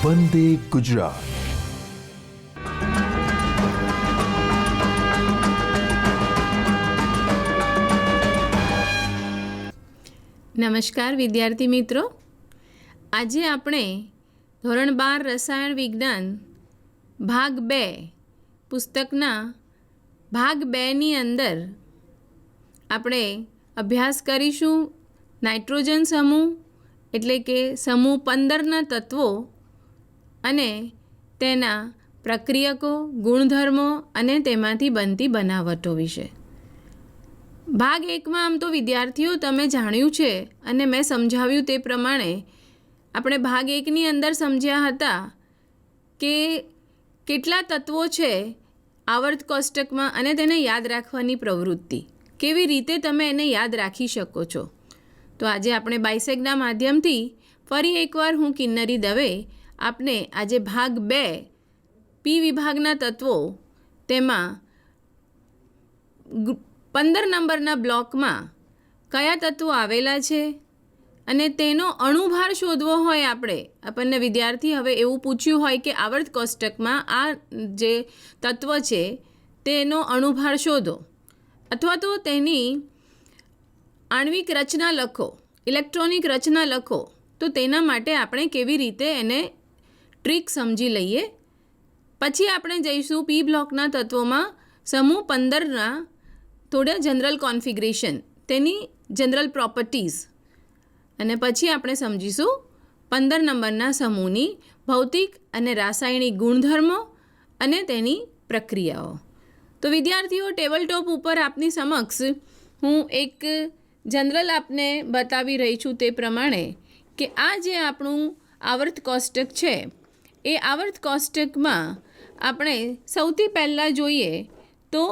વંદે ગુજરાત. નમસ્કાર વિદ્યાર્થી મિત્રો, આજે આપણે ધોરણ 12 રસાયણ વિજ્ઞાન ભાગ 2 પુસ્તકના ભાગ 2ની અંદર આપણે અભ્યાસ કરીશું નાઇટ્રોજન સમૂહ એટલે કે સમૂહ 15ના તત્વો અને તેના પ્રક્રિયકો, ગુણધર્મો અને તેમાંથી બનતી બનાવટો વિશે. ભાગ 1માં આમ તો વિદ્યાર્થીઓ તમે જાણ્યું છે અને મેં સમજાવ્યું તે પ્રમાણે આપણે ભાગ 1ની અંદર સમજ્યા હતા કે કેટલા તત્વો છે આવર્ત કોષ્ટકમાં અને તેને યાદ રાખવાની પ્રવૃત્તિ, કેવી રીતે તમે એને યાદ રાખી શકો છો. તો આજે આપણે બાયસેગના માધ્યમથી ફરી એકવાર હું કિન્નરી દવે આપને આજે ભાગ 2 પી વિભાગના તત્વો તેમાં 15 નંબરના બ્લોકમાં કયા તત્વો આવેલા છે અને તેનો અણુભાર શોધવો હોય આપણને વિદ્યાર્થી હવે એવું પૂછ્યું હોય કે આવર્ત કોષ્ટકમાં આ જે તત્વ છે તેનો અણુભાર શોધો અથવા તો તેની આણ્વિક રચના લખો, ઇલેક્ટ્રોનિક રચના લખો, તો તેના માટે આપણે કેવી રીતે એને ટ્રીક સમજી લઈએ. પછી આપણે જઈશું પી બ્લોકના તત્વોમાં સમૂહ 15ના થોડા જનરલ કોન્ફિગરેશન, તેની જનરલ પ્રોપર્ટીઝ, અને પછી આપણે સમજીશું 15 નંબરના સમૂહની ભૌતિક અને રાસાયણિક ગુણધર્મો અને તેની પ્રક્રિયાઓ. તો વિદ્યાર્થીઓ, ટેબલ ટોપ ઉપર આપની સમક્ષ હું એક જનરલ આપને બતાવી રહી છું તે પ્રમાણે કે આ જે આપણું આવર્ત કોષ્ટક છે એ આવર્ત કોષ્ટકમાં આપણે સૌથી પહેલાં જોઈએ તો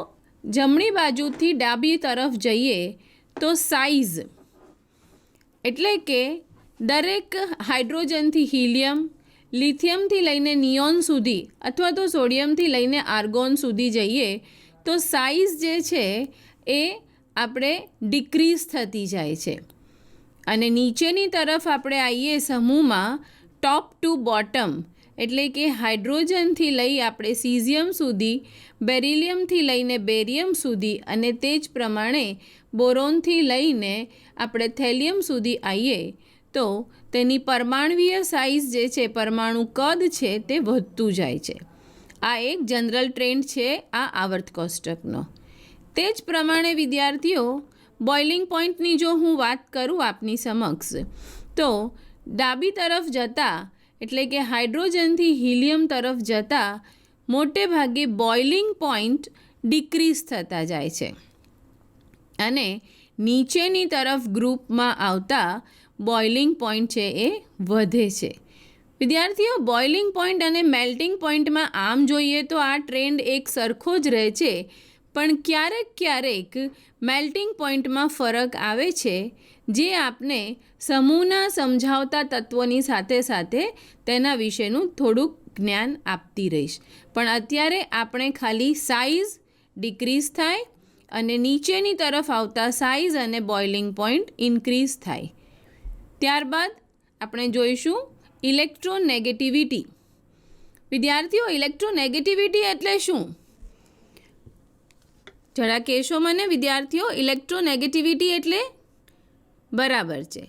જમણી બાજુથી ડાબી તરફ જઈએ તો સાઇઝ એટલે કે દરેક હાઇડ્રોજનથી હિલિયમ, લિથિયમથી લઈને નિયોન સુધી અથવા તો સોડિયમથી લઈને આર્ગોન સુધી જઈએ તો સાઇઝ જે છે એ આપણે ડિક્રીઝ થતી જાય છે. અને નીચેની તરફ આપણે આવીએ સમૂહમાં ટોપ ટુ બોટમ એટલે કે હાઇડ્રોજનથી લઈ આપણે સીઝિયમ સુધી, બેરિલિયમથી લઈને બેરિયમ સુધી અને તે જ પ્રમાણે બોરોનથી લઈને આપણે થેલિયમ સુધી આવીએ તો તેની પરમાણુવીય સાઇઝ જે છે, પરમાણુ કદ છે તે વધતું જાય છે. આ એક જનરલ ટ્રેન્ડ છે આ આવર્ત કોષ્ટકનો. તે જ પ્રમાણે વિદ્યાર્થીઓ, બોઇલિંગ પોઈન્ટની જો હું વાત કરું આપની સમક્ષ તો ડાબી તરફ જતાં એટલે કે હાઇડ્રોજનથી હિલિયમ તરફ જતાં મોટે ભાગે બોઇલિંગ પોઈન્ટ ડિક્રીઝ થતા જાય છે અને નીચેની તરફ ગ્રુપમાં આવતા બોઇલિંગ પોઈન્ટ છે એ વધે છે. વિદ્યાર્થીઓ, બોઇલિંગ પોઈન્ટ અને મેલ્ટિંગ પોઈન્ટમાં આમ જોઈએ તો આ ટ્રેન્ડ એક સરખો જ રહે છે, પણ ક્યારેક મેલ્ટિંગ પોઈન્ટમાં ફરક આવે છે જે આપને સમૂહના સમજાવતા તત્વોની સાથે સાથે તેના વિશેનું થોડુંક જ્ઞાન આપતી રહીશ. પણ અત્યારે આપણે ખાલી સાઇઝ ડિક્રીઝ થાય અને નીચેની તરફ આવતા સાઇઝ અને બોઇલિંગ પોઈન્ટ ઇન્ક્રીઝ થાય. ત્યારબાદ આપણે જોઈશું ઇલેક્ટ્રોનેગેટિવિટી. વિદ્યાર્થીઓ, ઇલેક્ટ્રોનેગેટિવિટી એટલે શું? જરા કહેશો મને વિદ્યાર્થીઓ, ઇલેક્ટ્રોનેગેટિવિટી એટલે? બરાબર છે,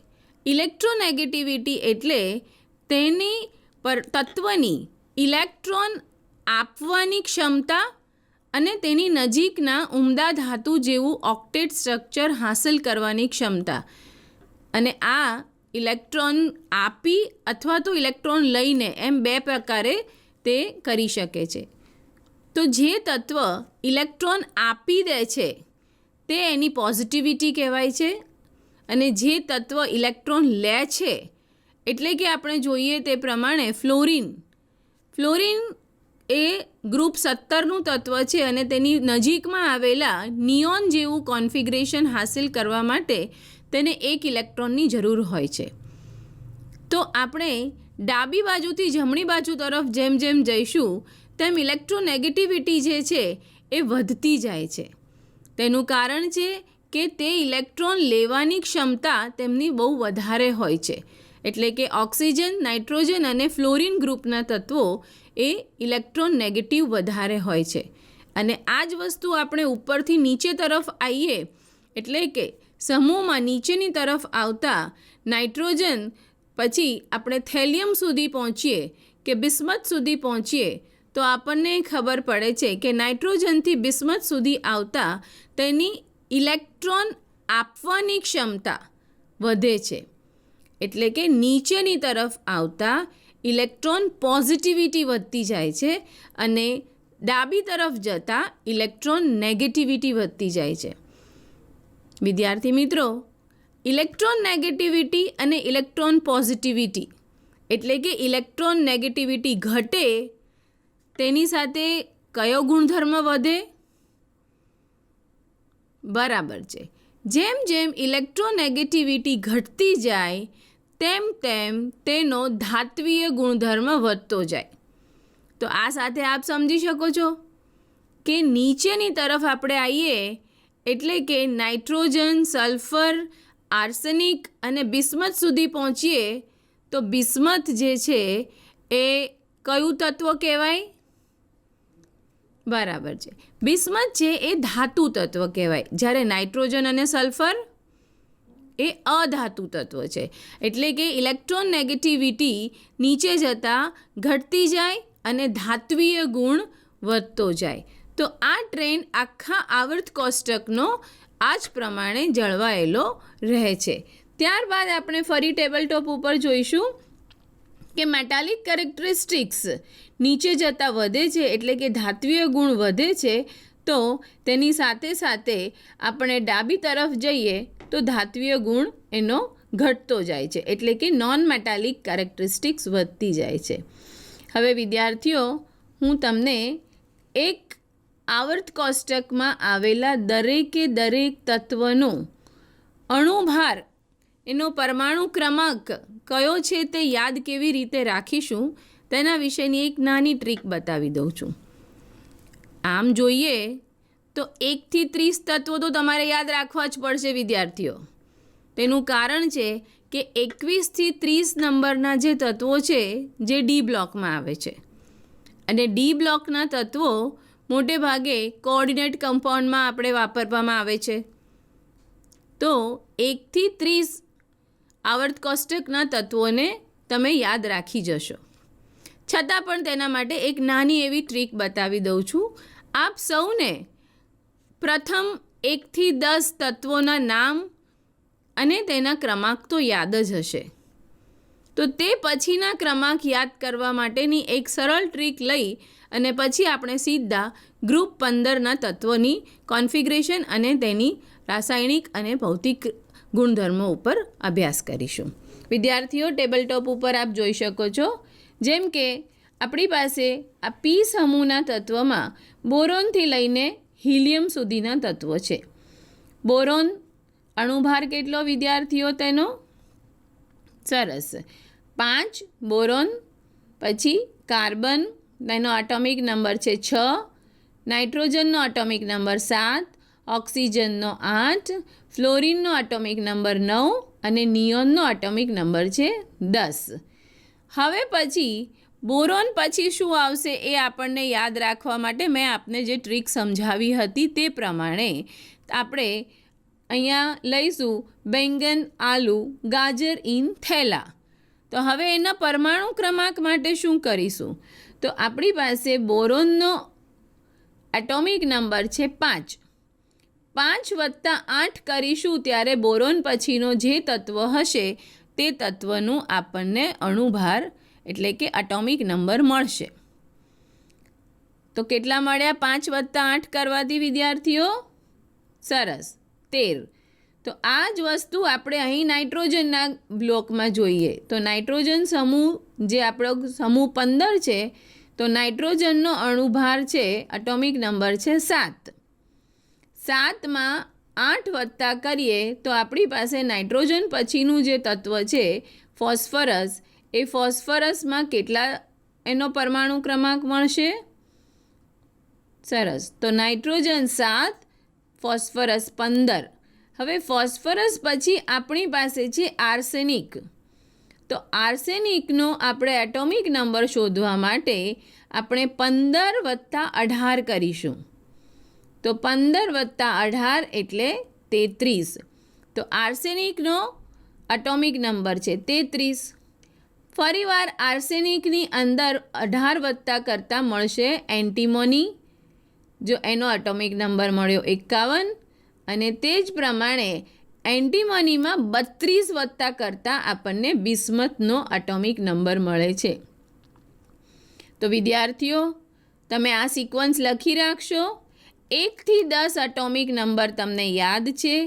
ઇલેક્ટ્રોનેગેટિવિટી એટલે તેની તત્વની ઇલેક્ટ્રોન આપવાની ક્ષમતા અને તેની નજીકના ઉમદા ધાતુ જેવું ઓક્ટેટ સ્ટ્રક્ચર હાંસલ કરવાની ક્ષમતા. અને આ ઇલેક્ટ્રોન આપી અથવા તો ઇલેક્ટ્રોન લઈને એમ બે પ્રકારે તે કરી શકે છે. તો જે તત્વ ઇલેક્ટ્રોન આપી દે છે તે એની પોઝિટિવિટી કહેવાય છે અને જે તત્વ ઇલેક્ટ્રોન લે છે એટલે કે આપણે જોઈએ તે પ્રમાણે ફ્લોરિન એ ગ્રુપ 17નું તત્વ છે અને તેની નજીકમાં આવેલા નિયોન જેવું કોન્ફિગરેશન હાંસલ કરવા માટે તેને એક ઇલેક્ટ્રોનની જરૂર હોય છે. તો આપણે ડાબી બાજુથી જમણી બાજુ તરફ જેમ જેમ જઈશું તેમ ઇલેક્ટ્રોનેગેટિવિટી જે છે એ વધતી જાય છે. તેનું કારણ છે કે તે ઇલેક્ટ્રોન લેવાની ક્ષમતા તેમની બહુ વધારે હોય છે. એટલે કે ઓક્સિજન, નાઇટ્રોજન અને ફ્લોરિન ગ્રુપના તત્વો એ ઇલેક્ટ્રોન નેગેટિવ વધારે હોય છે. અને આ જ વસ્તુ આપણે ઉપરથી નીચે તરફ આવીએ એટલે કે સમૂહમાં નીચેની તરફ આવતા નાઇટ્રોજન પછી આપણે થેલિયમ સુધી પહોંચીએ કે બિસ્મથ સુધી પહોંચીએ તો આપણને ખબર પડે છે કે નાઇટ્રોજનથી બિસ્મથ સુધી આવતા તેની ઇલેક્ટ્રોન આપવાની ક્ષમતા વધે છે. એટલે કે નીચેની તરફ આવતા ઇલેક્ટ્રોન પોઝિટિવિટી વધતી જાય છે અને ડાબી તરફ જતાં ઇલેક્ટ્રોન નેગેટિવિટી વધતી જાય છે. વિદ્યાર્થી મિત્રો, ઇલેક્ટ્રોન નેગેટિવિટી અને ઇલેક્ટ્રોન પોઝિટિવિટી એટલે કે ઇલેક્ટ્રોન નેગેટિવિટી ઘટે તેની સાથે કયો ગુણધર્મ વધે? બરાબર છે. જેમ જેમ ઇલેક્ટ્રોનેગેટિવિટી ઘટતી જાય તેમ તેમ તેનો ધાત્વીય ગુણધર્મ વધતો જાય. તો આ સાથે આપ સમજી શકો છો કે નીચેની તરફ આપણે આવીએ એટલે કે નાઇટ્રોજન, સલ્ફર, આર્સેનિક અને બિસ્મથ સુધી પહોંચીએ તો બિસ્મથ જે છે એ કયું તત્વ કહેવાય? બરાબર છે. બિસ્મથ છે એ ધાતુ તત્વ કહેવાય, જ્યારે નાઇટ્રોજન અને સલ્ફર એ અધાતુ તત્વ છે. એટલે કે ઇલેક્ટ્રોન નેગેટિવિટી નીચે જતાં ઘટતી જાય અને ધાત્વીય ગુણ વધતો જાય. તો આ ટ્રેન્ડ આખા આવર્ત કોષ્ટકનો આ જ પ્રમાણે જળવાયેલો રહે છે. ત્યારબાદ આપણે ફરી ટેબલ ટોપ ઉપર જોઈશું કે મેટાલિક કેરેક્ટરિસ્ટિક્સ નીચે જતાં વધે છે એટલે કે ધાત્વીય ગુણ વધે છે તો તેની સાથે સાથે આપણે ડાબી તરફ જઈએ તો ધાત્વીય ગુણ એનો ઘટતો જાય છે એટલે કે નોન મેટાલિક કેરેક્ટરિસ્ટિક્સ વધતી જાય છે. હવે વિદ્યાર્થીઓ, હું તમને એક આવર્ત કોષ્ટકમાં આવેલા દરેકે દરેક તત્વનો અણુભાર, એનો પરમાણુ ક્રમાંક કયો છે તે યાદ કેવી રીતે રાખીશું તેના વિશેની એક નાની ટ્રીક બતાવી દઉં છું. આમ જોઈએ તો 1 થી 30 તત્વો તો તમારે યાદ રાખવા જ પડશે વિદ્યાર્થીઓ. તેનું કારણ છે કે 21 થી 30 નંબરના જે તત્વો છે જે ડી બ્લોકમાં આવે છે અને ડી બ્લોકના તત્વો મોટે ભાગે કોઓર્ડિનેટ કમ્પાઉન્ડમાં આપણે વાપરવામાં આવે છે. તો 1 થી 30 આવર્ત કોષ્ટકના તત્વોને તમે યાદ રાખી જશો. છતાં પણ તેના માટે એક નાની એવી ટ્રીક બતાવી દઉં છું. આપ સૌને પ્રથમ 1 થી 10 તત્વોના નામ અને તેના ક્રમાંક તો યાદ જ હશે. તો તે પછીના ક્રમાંક યાદ કરવા માટેની એક સરળ ટ્રીક લઈ અને પછી આપણે સીધા ગ્રુપ 15ના તત્વોની કોન્ફિગરેશન અને તેની રાસાયણિક અને ભૌતિક ગુણધર્મો ઉપર અભ્યાસ કરીશું. વિદ્યાર્થીઓ, ટેબલ ટોપ ઉપર આપ જોઈ શકો છો જેમ કે આપણી પાસે આ પી સમૂહના તત્વમાં બોરોનથી લઈને હિલિયમ સુધીના તત્વો છે. બોરોન અણુભાર કેટલો વિદ્યાર્થીઓ તેનો? સરસ, 5 બોરોન. પછી કાર્બન, તેનો એટોમિક નંબર છે 6, નાઇટ્રોજનનો એટોમિક નંબર 7, ઓક્સિજનનો 8, ફ્લોરિનનો એટોમિક નંબર 9 અને નિયોનનો એટોમિક નંબર છે 10. હવે પછી બોરોન પછી શું આવશે એ આપણને યાદ રાખવા માટે મેં આપને જે ટ્રીક સમજાવી હતી તે પ્રમાણે આપણે અહીંયા લઈશું બેંગન, આલુ, ગાજર ઇન થેલા. તો હવે એના પરમાણુ ક્રમાંક માટે શું કરીશું? તો આપણી પાસે બોરોનનો એટોમિક નંબર છે 5. 5 વત્તા 8 કરીશું ત્યારે બોરોન પછીનો જે તત્વ હશે તે તત્વનું આપણને અણુભાર એટલે કે એટોમિક નંબર મળશે. તો કેટલા મળ્યા 5 વત્તા 8 કરવાથી વિદ્યાર્થીઓ? સરસ, 13. તો આ જ વસ્તુ આપણે અહીં નાઇટ્રોજનના બ્લોકમાં જોઈએ તો નાઇટ્રોજન સમૂહ જે આપણો સમૂહ 15 છે તો નાઇટ્રોજનનો અણુભાર છે એટોમિક નંબર છે 7. 7માં 8 વત્તા કરીએ તો આપણી પાસે નાઇટ્રોજન પછીનું જે તત્વ છે ફોસ્ફરસ, એ ફોસ્ફરસમાં કેટલા એનો પરમાણુ ક્રમાંક મળશે? સરસ, તો નાઇટ્રોજન 7, ફોસ્ફરસ 15. હવે ફોસ્ફરસ પછી આપણી પાસે છે આર્સેનિક. તો આર્સેનિકનો આપણે એટોમિક નંબર શોધવા માટે આપણે 15 + 18 કરીશું. તો 15 + 18 એટલે 33. તો આર્સેનિકનો એટોમિક નંબર છે 33. ફરીવાર આર્સેનિકની અંદર 18 વત્તા કરતાં મળશે એન્ટીમોની, જો એનો એટોમિક નંબર મળ્યો 51. અને તે જ પ્રમાણે એન્ટીમોનીમાં 32 વત્તા કરતાં આપણને બિસ્મથનો એટોમિક નંબર મળે છે. તો વિદ્યાર્થીઓ, તમે આ સિક્વન્સ લખી રાખશો. 1 થી 10 એટોમિક નંબર તમને યાદ છે.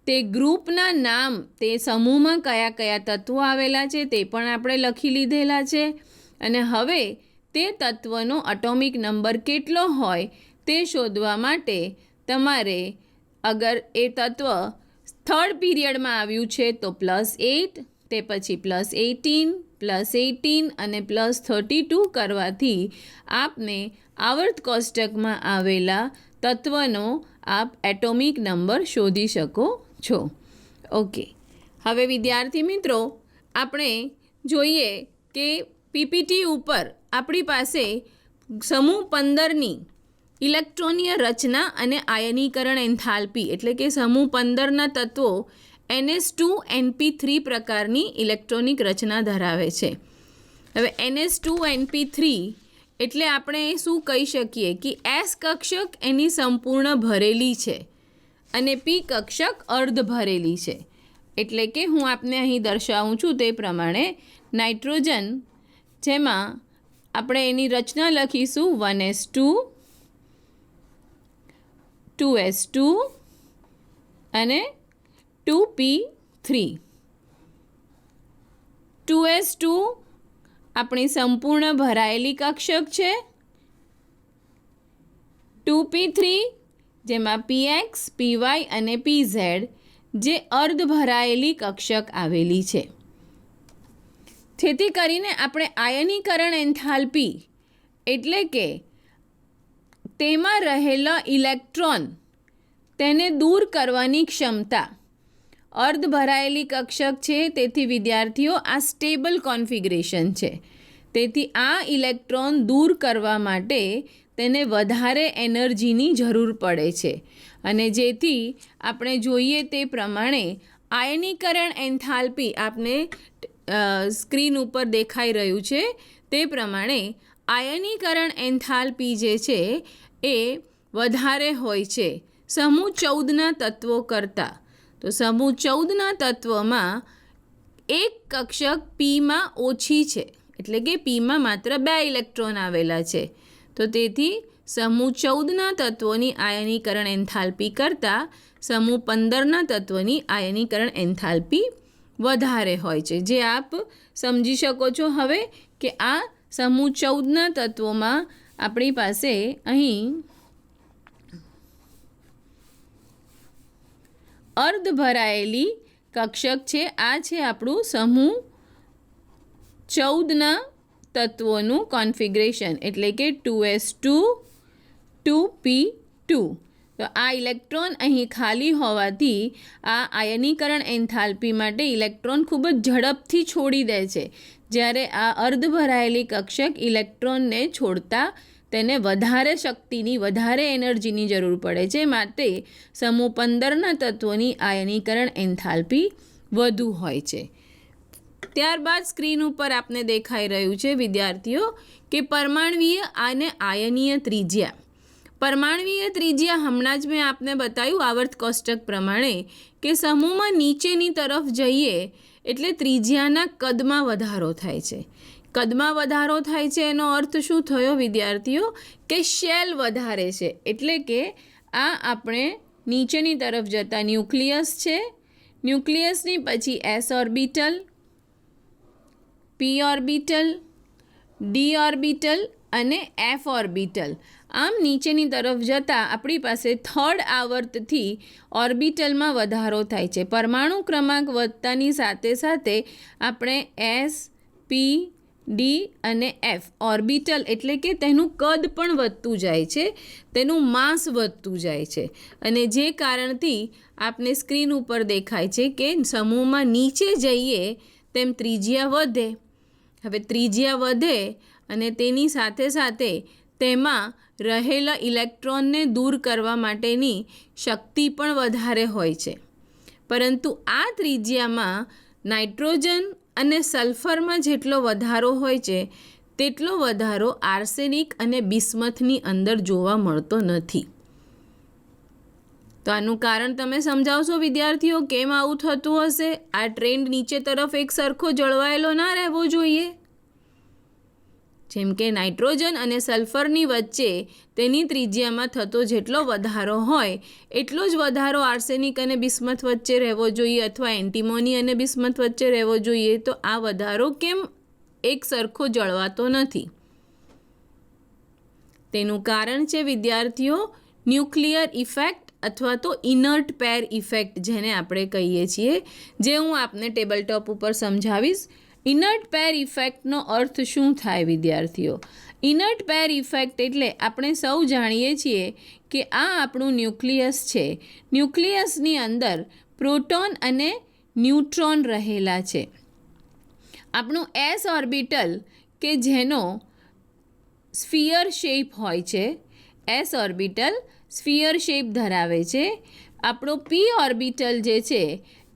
તે ગ્રુપના નામ, તે સમૂહમાં કયા કયા તત્વો આવેલા છે તે પણ આપણે લખી લીધેલા છે. અને હવે તે તત્વનો એટોમિક નંબર કેટલો હોય તે શોધવા માટે તમારે, અગર એ તત્વ થર્ડ પીરિયડમાં આવ્યું છે તો +8, તે પછી +18, +18 અને +32 કરવાથી આપને આવર્ત કોષ્ટકમાં આવેલા તત્વનો આપ એટોમિક નંબર શોધી શકો છો. ઓકે, હવે વિદ્યાર્થી મિત્રો, આપણે જોઈએ કે પીપીટી ઉપર આપણી પાસે સમૂહ 15ની ઇલેક્ટ્રોનીય રચના અને આયનીકરણ એન્થાલ્પી, એટલે કે સમૂહ 15ના તત્વો NH2NP3 પ્રકારની ઇલેક્ટ્રોનિક રચના ધરાવે છે. હવે NH2NP3 એટલે આપણે શું કહી શકીએ કે S કક્ષક એની સંપૂર્ણ ભરેલી છે અને P કક્ષક અર્ધ ભરેલી છે. એટલે કે હું આપને અહીં દર્શાવું છું તે પ્રમાણે નાઇટ્રોજન, જેમાં આપણે એની રચના લખીશું 1s2, 2s2 અને 2p3. 2s2 આપણી સંપૂર્ણ ભરાયેલી કક્ષક છે. 2p3 જેમાં px, py અને pz જે અર્ધ ભરાયેલી કક્ષક આવેલી છે. જેથી કરીને આપણે આયનીકરણ એન્થાલ્પી, એટલે કે તેમાં રહેલા ઇલેક્ટ્રોન તેને દૂર કરવાની ક્ષમતા, અર્ધ ભરાયેલી કક્ષક છે તેથી વિદ્યાર્થીઓ આ સ્ટેબલ કોન્ફિગરેશન છે. તેથી આ ઇલેક્ટ્રોન દૂર કરવા માટે તેને વધારે એનર્જીની જરૂર પડે છે. અને જેથી આપણે જોઈએ તે પ્રમાણે આયનીકરણ એન્થાલ્પી આપને સ્ક્રીન ઉપર દેખાઈ રહ્યું છે તે પ્રમાણે આયનીકરણ એન્થાલ્પી જે છે એ વધારે હોય છે સમૂહ 14ના તત્વો કરતાં. તો સમૂહ 14ના તત્વમાં એક કક્ષક પીમાં ઓછી છે, એટલે કે પીમાં માત્ર 2 ઇલેક્ટ્રોન આવેલા છે. તો તેથી સમૂહ 14ના તત્વોની આયનીકરણ એન્થાલ્પી કરતાં સમૂહ 15ના તત્વની આયનીકરણ એન્થાલ્પી વધારે હોય છે. જે આપ સમજી શકો છો હવે કે આ સમૂહ 14ના તત્વોમાં આપણી પાસે અહીં અર્ધ ભરાયેલી કક્ષક છે. આ છે આપણું સમૂહ 14ના તત્વોનું કોન્ફિગરેશન, એટલે કે 2s2, 2p2. તો આ ઇલેક્ટ્રોન અહીં ખાલી હોવાથી આ આયનીકરણ એન્થાલ્પી માટે ઇલેક્ટ્રોન ખૂબ જ ઝડપથી છોડી દે છે. જ્યારે આ અર્ધ ભરાયેલી કક્ષક ઇલેક્ટ્રોનને છોડતા તેને વધારે શક્તિની, વધારે એનર્જીની જરૂર પડે છે. માટે સમૂહ 15ના તત્વોની આયનીકરણ એન્થાલ્પી વધુ હોય છે. ત્યારબાદ સ્ક્રીન ઉપર આપને દેખાઈ રહ્યું છે વિદ્યાર્થીઓ કે પરમાણ્વીય અને આયનીય ત્રિજ્યા. પરમાણ્વીય ત્રિજ્યા હમણાં જ મેં આપને બતાવ્યું આવર્ત કોષ્ટક પ્રમાણે કે સમૂહમાં નીચેની તરફ જઈએ એટલે ત્રિજ્યાના કદમાં વધારો થાય છે. કદમાં વધારો થાય છે એનો અર્થ શું થયો વિદ્યાર્થીઓ કે શેલ વધારે છે. એટલે કે આ આપણે નીચેની તરફ જતા ન્યુક્લિયસ છે. ન્યુક્લિયસની પછી s orbital, p orbital, d orbital અને f ઓર્બિટલ. આમ નીચેની તરફ જતાં આપણી પાસે થર્ડ આવર્તથી ઓર્બિટલમાં વધારો થાય છે. પરમાણુ ક્રમાંક વધતાની સાથે સાથે આપણે s, p, d અને f ઓર્બિટલ, એટલે કે તેનું કદ પણ વધતું જાય છે, તેનું માસ વધતું જાય છે. અને જે કારણથી આપને સ્ક્રીન ઉપર દેખાય છે કે સમૂહમાં નીચે જઈએ તેમ ત્રિજ્યા વધે. હવે ત્રિજ્યા વધે અને તેની સાથે સાથે તેમાં રહેલા ઇલેક્ટ્રોનને દૂર કરવા માટેની શક્તિ પણ વધારે હોય છે. પરંતુ આ ત્રિજ્યામાં નાઇટ્રોજન અને સલ્ફરમાં જેટલો વધારો હોય છે તેટલો વધારો આર્સેનિક અને બિસ્મથની અંદર જોવા મળતો નથી. તો આનું કારણ તમે સમજાવશો વિદ્યાર્થીઓ, કેમ આવું થતું હશે? આ ટ્રેન્ડ નીચે તરફ એક સરખો જળવાયેલો ના રહેવો જોઈએ. જેમ કે નાઇટ્રોજન અને સલ્ફરની વચ્ચે તેની ત્રિજ્યામાં થતો જેટલો વધારો હોય એટલો જ વધારો આર્સેનિક અને બિસ્મથ વચ્ચે રહેવો જોઈએ, અથવા એન્ટીમોની અને બિસ્મથ વચ્ચે રહેવો જોઈએ. તો આ વધારો કેમ એક સરખો જળવાતો નથી? તેનું કારણ છે વિદ્યાર્થીઓ ન્યુક્લિયર ઇફેક્ટ અથવા તો ઇનર્ટ પેર ઇફેક્ટ, જેને આપણે કહીએ છીએ, જે હું આપને ટેબલ ટોપ ઉપર સમજાવીશ. ઇનર્ટ પેર ઇફેક્ટનો અર્થ શું થાય વિદ્યાર્થીઓ? ઇનર્ટ પેર ઇફેક્ટ એટલે આપણે સૌ જાણીએ છીએ કે આ આપણું ન્યુક્લિયસ છે. ન્યુક્લિયસની અંદર પ્રોટોન અને ન્યુટ્રોન રહેલા છે. આપણું એસ ઓર્બિટલ કે જેનો સ્ફિયર શેપ હોય છે, એસ ઓર્બિટલ સ્ફિયર શેપ ધરાવે છે. આપણો પી ઓર્બિટલ જે છે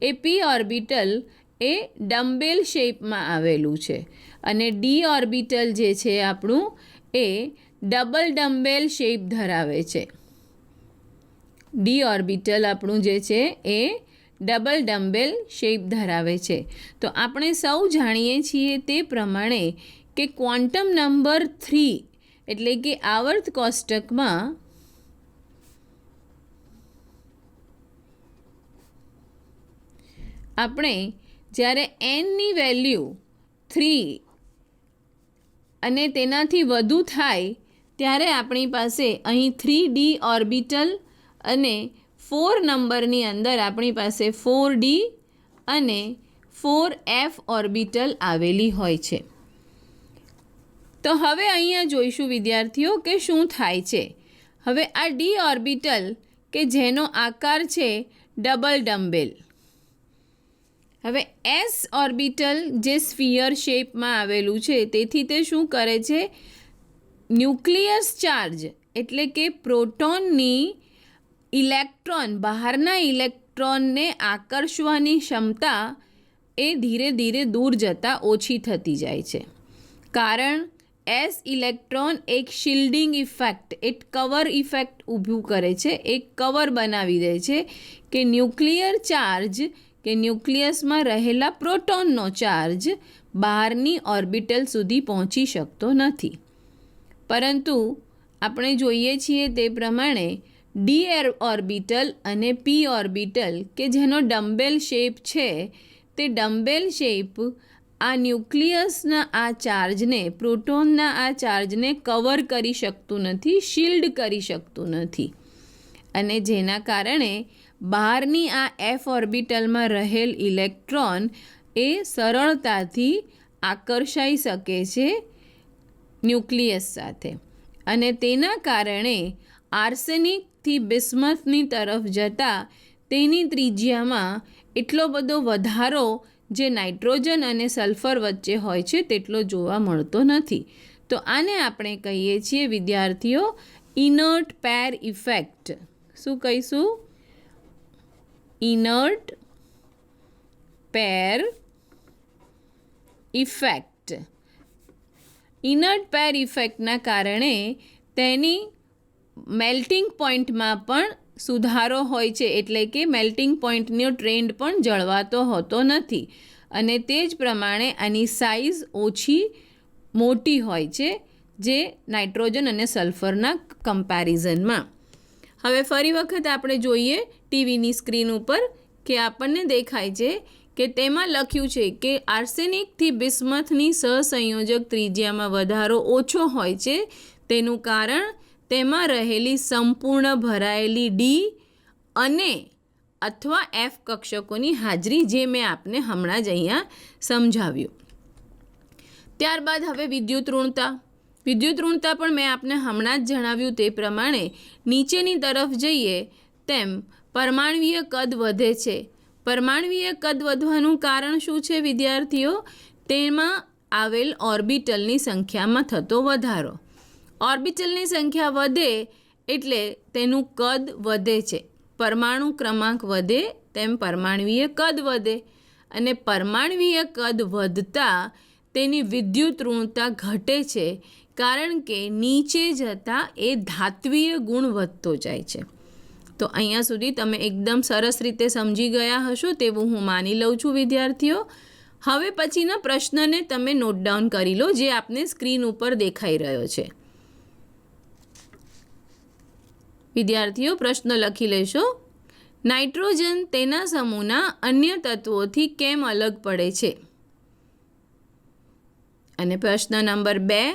એ પી ઓર્બિટલ એ ડમ્બેલ શેપમાં આવેલું છે, અને ડી ઓર્બિટલ જે છે આપણું એ ડબલ ડમ્બેલ શેપ ધરાવે છે. ડી ઓર્બિટલ આપણું જે છે એ ડબલ ડમ્બેલ શેપ ધરાવે છે. તો આપણે સૌ જાણીએ છીએ તે પ્રમાણે કે ક્વોન્ટમ નંબર 3 એટલે કે આવર્ત કોષ્ટકમાં આપણે જ્યારે એનની વેલ્યુ 3 અને તેનાથી વધુ થાય ત્યારે આપણી પાસે અહીં 3D ઓર્બિટલ અને 4 નંબરની અંદર આપણી પાસે 4D અને 4F ઓર્બિટલ આવેલી હોય છે. તો હવે અહીંયા જોઈશું વિદ્યાર્થીઓ કે શું થાય છે. હવે આ ડી ઓર્બિટલ કે જેનો આકાર છે ડબલ ડમ્બેલ, હવે એસ ઓર્બિટલ જે સ્ફિયર શેપમાં આવેલું છે તેથી તે શું કરે છે? ન્યુક્લિયસ ચાર્જ એટલે કે પ્રોટોનની ઇલેક્ટ્રોન, બહારના ઇલેક્ટ્રોનને આકર્ષવાની ક્ષમતા એ ધીરે ધીરે દૂર જતાં ઓછી થતી જાય છે. કારણ એસ ઇલેક્ટ્રોન એક શિલ્ડિંગ ઇફેક્ટ, એક કવર ઇફેક્ટ ઊભું કરે છે, એક કવર બનાવી દે છે કે ન્યુક્લિયર ચાર્જ કે ન્યુક્લિયસમાં રહેલા પ્રોટોનનો ચાર્જ બહારની ઓર્બિટલ સુધી પહોંચી શકતો નથી. પરંતુ આપણે જોઈએ છીએ તે પ્રમાણે ડી ઓર્બિટલ અને પી ઓર્બિટલ કે જેનો ડમ્બેલ શેપ છે તે ડમ્બેલ શેપ આ ન્યુક્લિયસના આ ચાર્જને, પ્રોટોનના આ ચાર્જને કવર કરી શકતું નથી, શિલ્ડ કરી શકતું નથી, અને જેના કારણે બહારની આ એફ ઓર્બિટલમાં રહેલ ઇલેક્ટ્રોન એ સરળતાથી આકર્ષાઈ શકે છે ન્યુક્લિયસ સાથે, અને તેના કારણે આર્સેનિકથી બિસ્મથની તરફ જતાં તેની ત્રિજ્યામાં એટલો બધો વધારો જે નાઇટ્રોજન અને સલ્ફર વચ્ચે હોય છે તેટલો જોવા મળતો નથી. તો આને આપણે કહીએ છીએ વિદ્યાર્થીઓ ઇનર્ટ પેર ઇફેક્ટ. શું કહીશું? ઇનર્ટ પેર ઇફેક્ટ. ઇનર્ટ પેર ઇફેક્ટના કારણે તેની મેલ્ટિંગ પોઈન્ટમાં પણ સુધારો હોય છે, એટલે કે મેલ્ટિંગ પોઈન્ટનો ટ્રેન્ડ પણ જળવાતો હોતો નથી, અને તે જ પ્રમાણે આની સાઇઝ મોટી હોય છે જે નાઇટ્રોજન અને સલ્ફરના કમ્પેરિઝનમાં. હવે ફરી વખત આપણે જોઈએ ટીવીની સ્ક્રીન ઉપર કે આપણને દેખાય છે કે તેમાં લખ્યું છે કે આર્સેનિકથી બિસ્મથની સહસંયોજક ત્રિજ્યામાં વધારો ઓછો હોય છે. તેનું કારણ તેમાં રહેલી સંપૂર્ણ ભરાયેલી ડી અને અથવા એફ કક્ષકોની હાજરી, જે મેં આપને હમણાં જ અહીંયા સમજાવ્યું. ત્યારબાદ હવે વિદ્યુત ઋણતા. વિદ્યુત ઋણતા પણ મેં આપને હમણાં જ જણાવ્યું તે પ્રમાણે નીચેની તરફ જઈએ તેમ પરમાણ્વીય કદ વધે છે, પરમાણવીય કદ વધવાનું કારણ શું છે વિદ્યાર્થીઓ? તેમાં આવેલ ઓર્બિટલની સંખ્યામાં થતો વધારો. ઓર્બિટલની સંખ્યા વધે એટલે તેનું કદ વધે છે. પરમાણુ ક્રમાંક વધે તેમ પરમાણવીય કદ વધે અને પરમાણવીય કદ વધતા તેની વિદ્યુત ઋણતા ઘટે છે, કારણ કે નીચે જતાં એ ધાત્વીય ગુણ વધતો જાય છે. તો અહીંયા સુધી તમે એકદમ સરસ રીતે સમજી ગયા હશો તેવું હું માની લઉં છું વિદ્યાર્થીઓ. હવે પછીના પ્રશ્નને તમે નોટ ડાઉન કરી લો, જે આપને સ્ક્રીન ઉપર દેખાઈ રહ્યો છે. વિદ્યાર્થીઓ પ્રશ્ન લખી લેશો. નાઇટ્રોજન તેના સમૂહના અન્ય તત્વોથી કેમ અલગ પડે છે? અને પ્રશ્ન નંબર 2,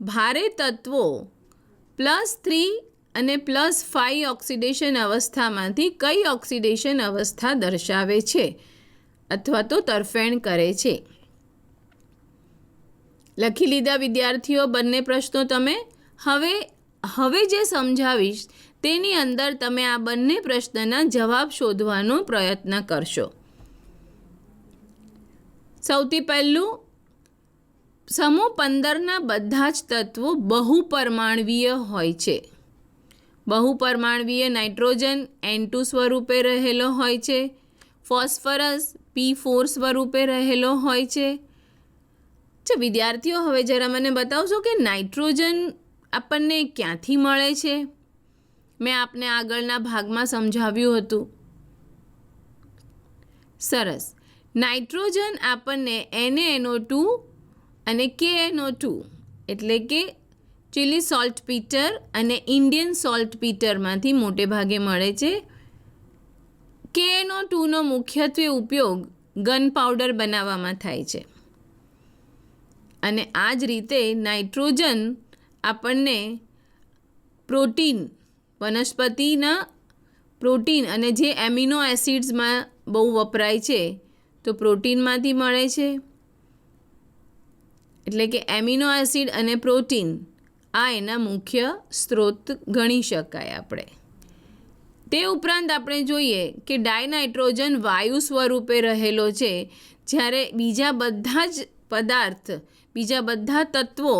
ભારે તત્વો +3 અને +5 ઓક્સિડેશન અવસ્થામાંથી કઈ ઓક્સિડેશન અવસ્થા દર્શાવે છે અથવા તો તરફેણ કરે છે? લખી લીધા વિદ્યાર્થીઓ બંને પ્રશ્નો તમે? હવે જે સમજાવીશ તેની અંદર તમે આ બંને પ્રશ્નના જવાબ શોધવાનો પ્રયત્ન કરશો. સૌથી પહેલું, સમૂહ 15ના બધા જ તત્વો બહુપરમાણવીય હોય છે. બહુપરમાણવીય નાઇટ્રોજન N2 સ્વરૂપે રહેલો હોય છે. ફોસ્ફરસ P4 સ્વરૂપે રહેલો હોય છે. વિદ્યાર્થીઓ હવે જરા મને બતાવશો કે નાઇટ્રોજન આપણને ક્યાંથી મળે છે? મેં આપને આગળના ભાગમાં સમજાવ્યું હતું. સરસ. નાઇટ્રોજન આપણને NaNO2 અને KNO2 એટલે કે ચીલી સોલ્ટપીટર અને ઇન્ડિયન સોલ્ટપીટરમાંથી મોટે ભાગે મળે છે. KNO2નો મુખ્યત્વે ઉપયોગ ગન પાવડર બનાવવામાં થાય છે. અને આ જ રીતે નાઇટ્રોજન આપણને પ્રોટીન, વનસ્પતિના પ્રોટીન અને જે એમિનો એસિડ્સમાં બહુ વપરાય છે તો પ્રોટીનમાંથી મળે છે. એટલે કે એમિનો એસિડ અને પ્રોટીન આ એના મુખ્ય સ્ત્રોત ગણી શકાય આપણે. તે ઉપરાંત આપણે જોઈએ કે ડાયનાઇટ્રોજન વાયુ સ્વરૂપે રહેલો છે, જ્યારે બીજા બધા જ પદાર્થ, બીજા બધા તત્વો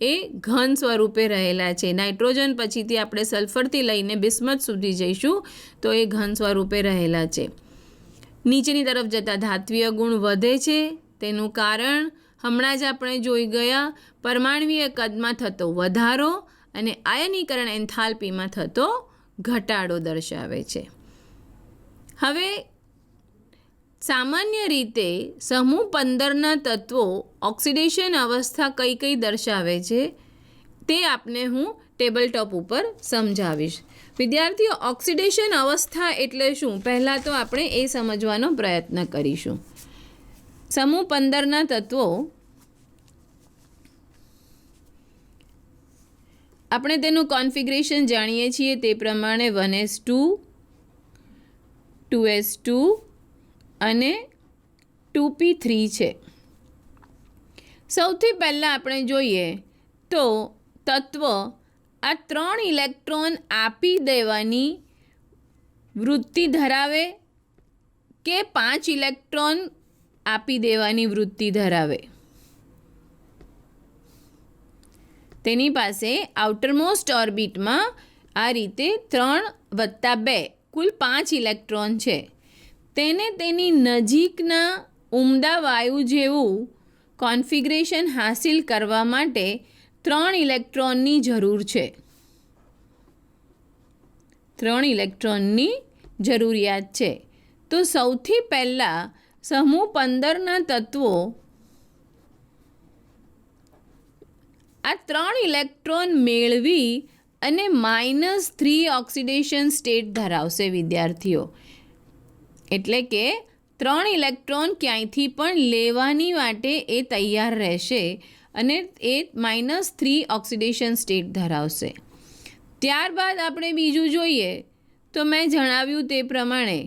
એ ઘન સ્વરૂપે રહેલા છે. નાઇટ્રોજન પછીથી આપણે સલ્ફરથી લઈને બિસ્મથ સુધી જઈશું તો એ ઘન સ્વરૂપે રહેલા છે. નીચેની તરફ જતાં ધાત્વીય ગુણ વધે છે. તેનું કારણ હમણાં જ આપણે જોઈ ગયા, પરમાણવીય કદમાં થતો વધારો અને આયનીકરણ એન્થાલ્પીમાં થતો ઘટાડો દર્શાવે છે. હવે સામાન્ય રીતે સમૂહ 15ના તત્વો ઓક્સિડેશન અવસ્થા કઈ કઈ દર્શાવે છે તે આપને હું ટેબલ ટોપ ઉપર સમજાવીશ. વિદ્યાર્થીઓ, ઓક્સિડેશન અવસ્થા એટલે શું? પહેલાં તો આપણે એ સમજવાનો પ્રયત્ન કરીશું. સમૂહ 15ના તત્વો આપણે તેનું કોન્ફિગરેશન જાણીએ છીએ તે પ્રમાણે 1s2, 2s2 અને 2p3 છે. સૌથી પહેલાં આપણે જોઈએ તો તત્વ આ 3 ઇલેક્ટ્રોન આપી દેવાની વૃત્તિ ધરાવે કે 5 ઇલેક્ટ્રોન આપી દેવાની વૃત્તિ ધરાવે? તેની પાસે આઉટરમોસ્ટ ઓર્બિટમાં આ રીતે 3+2 કુલ 5 ઇલેક્ટ્રોન છે. તેને તેની નજીકના ઉમદા વાયુ જેવું કોન્ફિગરેશન હાંસિલ કરવા માટે 3 ઇલેક્ટ્રોનની જરૂર છે. 3 ઇલેક્ટ્રોનની જરૂરિયાત છે. તો સૌથી પહેલાં સમૂહ 15ના તત્વો આ 3 ઇલેક્ટ્રોન મેળવી અને -3 ઓક્સિડેશન સ્ટેટ ધરાવશે વિદ્યાર્થીઓ. એટલે કે 3 ઇલેક્ટ્રોન ક્યાંયથી પણ લેવાની માટે એ તૈયાર રહેશે અને એ -3 ઓક્સિડેશન સ્ટેટ ધરાવશે. ત્યારબાદ આપણે બીજું જોઈએ તો મેં જણાવ્યું તે પ્રમાણે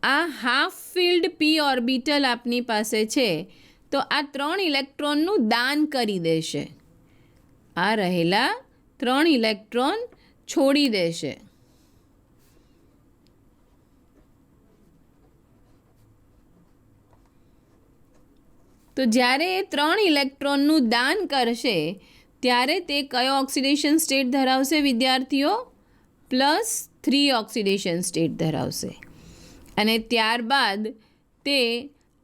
આ હાફ ફિલ્ડ p ઓર્બિટલ આપની પાસે છે તો આ 3 ઇલેક્ટ્રોનનું દાન કરી દેશે. આ રહેલા 3 ઇલેક્ટ્રોન છોડી દેશે. તો જ્યારે એ 3 ઇલેક્ટ્રોનનું દાન કરશે ત્યારે તે કયો ઓક્સિડેશન સ્ટેટ ધરાવશે વિદ્યાર્થીઓ? +3 ઓક્સિડેશન સ્ટેટ ધરાવશે. અને ત્યારબાદ તે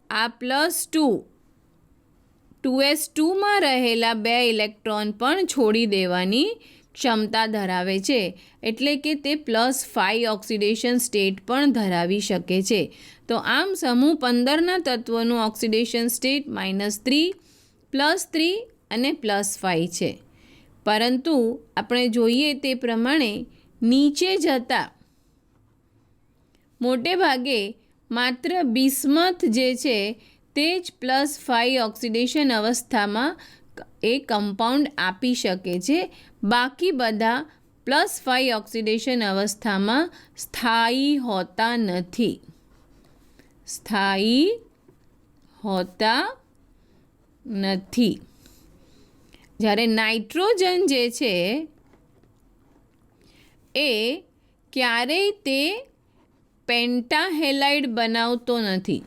આ +2s2માં રહેલા 2 ઇલેક્ટ્રોન પણ છોડી દેવાની ક્ષમતા ધરાવે છે, એટલે કે તે +5 ઓક્સિડેશન સ્ટેટ પણ ધરાવી શકે છે. તો આમ સમૂહ 15ના તત્વોનું ઓક્સિડેશન સ્ટેટ -3, +3 અને +5 છે. પરંતુ આપણે જોઈએ તે પ્રમાણે નીચે જતાં મોટે ભાગે માત્ર બિસ્મથ જે છે તે જ +5 ઓક્સિડેશન અવસ્થામાં એ કમ્પાઉન્ડ આપી શકે છે. બાકી બધા +5 ઓક્સિડેશન અવસ્થામાં સ્થાયી હોતા નથી. જ્યારે નાઇટ્રોજન જે છે એ ક્યારેય તે પેન્ટાહેલાઇડ બનાવતો નથી.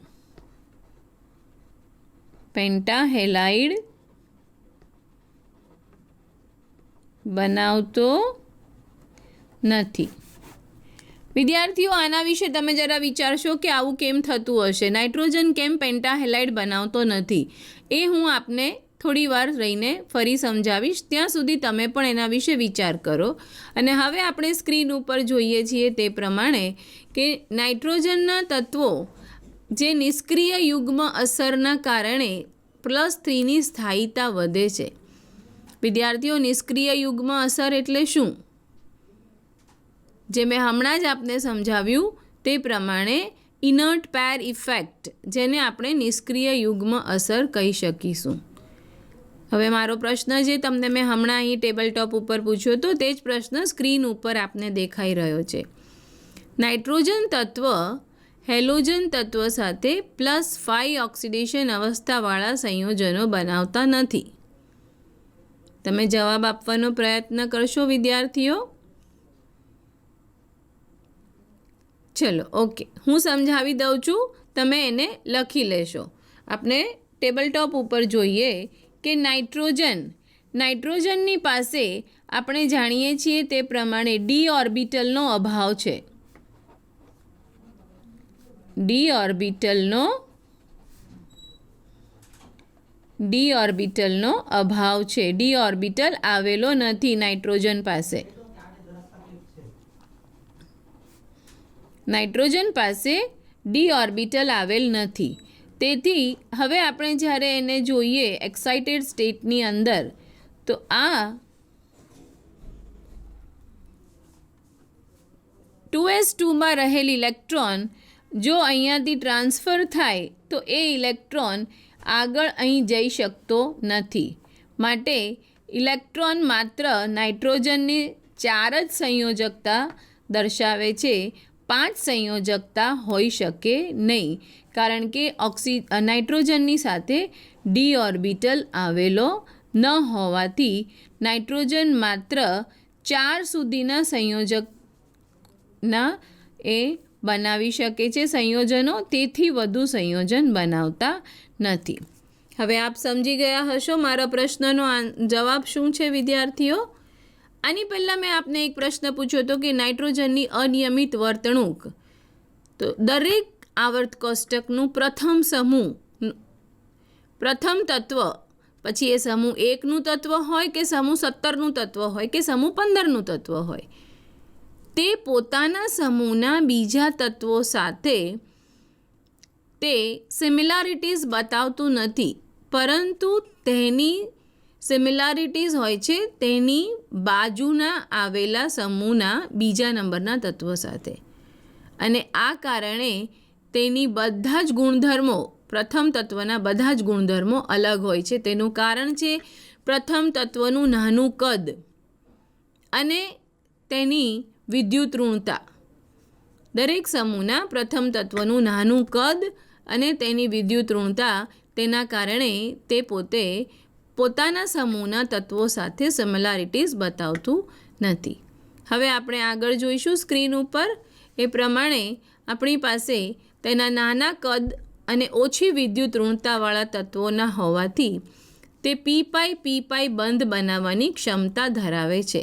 વિદ્યાર્થીઓ, આના વિશે તમે જરા વિચારશો કે આવું કેમ થતું હશે? નાઇટ્રોજન કેમ પેન્ટાહેલાઇડ બનાવતો નથી? એ હું આપને થોડી વાર રહીને ફરી સમજાવીશ. ત્યાં સુધી તમે પણ એના વિશે વિચાર કરો. અને હવે આપણે સ્ક્રીન ઉપર જોઈએ છીએ તે પ્રમાણે કે નાઇટ્રોજનના તત્વો જે નિષ્ક્રિય યુગ્મ અસરના કારણે +3ની સ્થાયીતા વધે છે. વિદ્યાર્થીઓ, નિષ્ક્રિય યુગ્મ અસર એટલે શું? જે મેં હમણાં જ આપને સમજાવ્યું તે પ્રમાણે ઇનર્ટ પેર ઇફેક્ટ, જેને આપણે નિષ્ક્રિય યુગ્મ અસર કહી શકીશું. હવે મારો પ્રશ્ન જે તમને મેં હમણાં અહીં ટેબલ ટોપ ઉપર પૂછ્યો હતો તે જ પ્રશ્ન સ્ક્રીન ઉપર આપને દેખાઈ રહ્યો છે. નાઇટ્રોજન તત્વ હેલોજન તત્વ સાથે +5 ઓક્સિડેશન અવસ્થાવાળા સંયોજનો બનાવતા નથી. તમે જવાબ આપવાનો પ્રયત્ન કરશો વિદ્યાર્થીઓ? ચલો, ઓકે, હું સમજાવી દઉં છું, તમે એને લખી લેશો. આપણે ટેબલ ટોપ ઉપર જોઈએ કે નાઇટ્રોજનની પાસે આપણે જાણીએ છીએ તે પ્રમાણે ડી ઓર્બિટલનો અભાવ છે. ડી ઓર્બિટલનો અભાવ છે. ડી ઓર્બિટલ આવેલો નથી નાઇટ્રોજન પાસે. ડી ઓર્બિટલ આવેલ નથી. તેથી હવે આપણે જ્યારે એને જોઈએ એક્સાઇટેડ સ્ટેટની અંદર, તો આ 2s2માં રહેલ ઇલેક્ટ્રોન જો અહીંયાથી ટ્રાન્સફર થાય તો એ ઇલેક્ટ્રોન આગળ અહીં જઈ શકતો નથી. માટે ઇલેક્ટ્રોન માત્ર નાઇટ્રોજનની 4 જ સંયોજકતા દર્શાવે છે, 5 સંયોજકતા હોઈ શકે નહીં, કારણ કે નાઇટ્રોજનની સાથે ડી ઓર્બિટલ આવેલો ન હોવાથી નાઇટ્રોજન માત્ર 4 સુધીના સંયોજકના એ બનાવી શકે છે સંયોજનો, તેથી વધુ સંયોજન બનાવતા નથી. હવે આપ સમજી ગયા હશો મારા પ્રશ્નનો જવાબ શું છે વિદ્યાર્થીઓ? આની પહેલાં મેં આપને એક પ્રશ્ન પૂછ્યો હતો કે નાઇટ્રોજનની અનિયમિત વર્તણૂક. તો દરેક આવર્ત કોષ્ટકનું પ્રથમ તત્વ, પછી એ સમૂહ 1નું તત્વ હોય કે સમૂહ 17નું તત્વ હોય કે સમૂહ 15નું તત્વ હોય, તે પોતાના સમૂહના બીજા તત્વો સાથે તે સિમિલારિટીઝ બતાવતું નથી, પરંતુ તેની સિમિલારિટીઝ હોય છે તેની બાજુના આવેલા સમૂહના બીજા નંબરના તત્વો સાથે. અને આ કારણે તેની બધા જ ગુણધર્મો, પ્રથમ તત્વના બધા જ ગુણધર્મો અલગ હોય છે. તેનું કારણ છે પ્રથમ તત્વનું નાનું કદ અને તેની વિદ્યુત ઋણતા. દરેક સમૂહના પ્રથમ તત્વનું નાનું કદ અને તેની વિદ્યુત ઋણતા, તેના કારણે તે પોતાના સમૂહના તત્વો સાથે સિમિલારિટીઝ બતાવતું નથી. હવે આપણે આગળ જોઈશું સ્ક્રીન ઉપર. એ પ્રમાણે આપણી પાસે તેના નાના કદ અને ઓછી વિદ્યુત ઋણતાવાળા તત્વોના હોવાથી તે પી પાઈ બંધ બનાવવાની ક્ષમતા ધરાવે છે.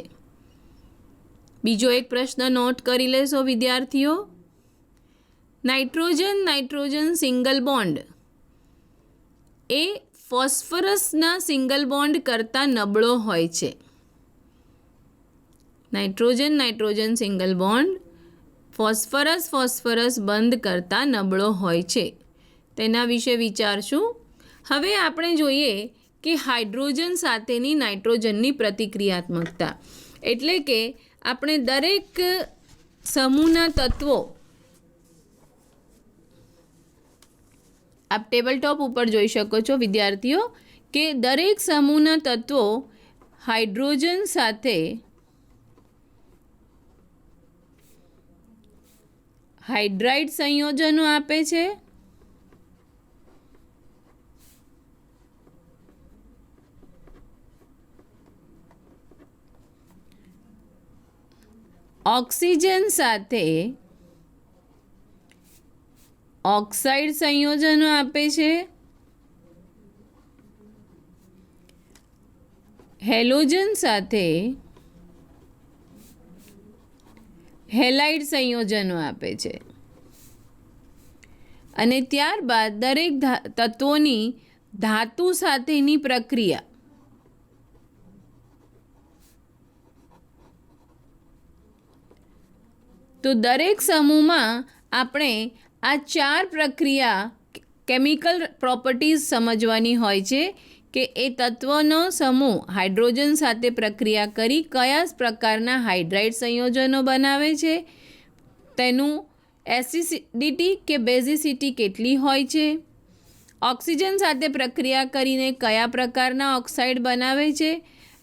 બીજો એક પ્રશ્ન નોટ કરી લેશો વિદ્યાર્થીઓ. નાઇટ્રોજન સિંગલ બોન્ડ એ ફોસ્ફરસના સિંગલ બોન્ડ કરતાં નબળો હોય છે. નાઇટ્રોજન સિંગલ બોન્ડ ફોસ્ફરસ બંધ કરતાં નબળો હોય છે. તેના વિશે વિચારશું. હવે આપણે જોઈએ કે હાઇડ્રોજન સાથેની નાઇટ્રોજનની પ્રતિક્રિયાત્મકતા, એટલે કે આપણે દરેક સમૂહના તત્વો, આપ ટેબલ ટોપ ઉપર જોઈ શકો છો વિદ્યાર્થીઓ કે દરેક સમૂહના તત્વો હાઇડ્રોજન સાથે હાઇડ્રાઇડ સંયોજનો આપે છે. ઓક્સિજન સાથે ઓક્સાઇડ સંયોજનો આપે છે. હેલોજન સાથે હેલાઇડ સંયોજનો આપે છે. અને ત્યારબાદ દરેક તત્વોની ધાતુ સાથેની પ્રક્રિયા, તો દરેક સમૂહમાં આપણે આ 4 પ્રક્રિયા કેમિકલ પ્રોપર્ટીઝ સમજવાની હોય છે કે એ તત્વનો સમૂહ હાઇડ્રોજન સાથે પ્રક્રિયા કરી કયા પ્રકારના હાઇડ્રાઇડ સંયોજનો બનાવે છે, તેનું એસિડિટી કે બેઝિસિટી કેટલી હોય છે, ઓક્સિજન સાથે પ્રક્રિયા કરીને કયા પ્રકારના ઓક્સાઇડ બનાવે છે,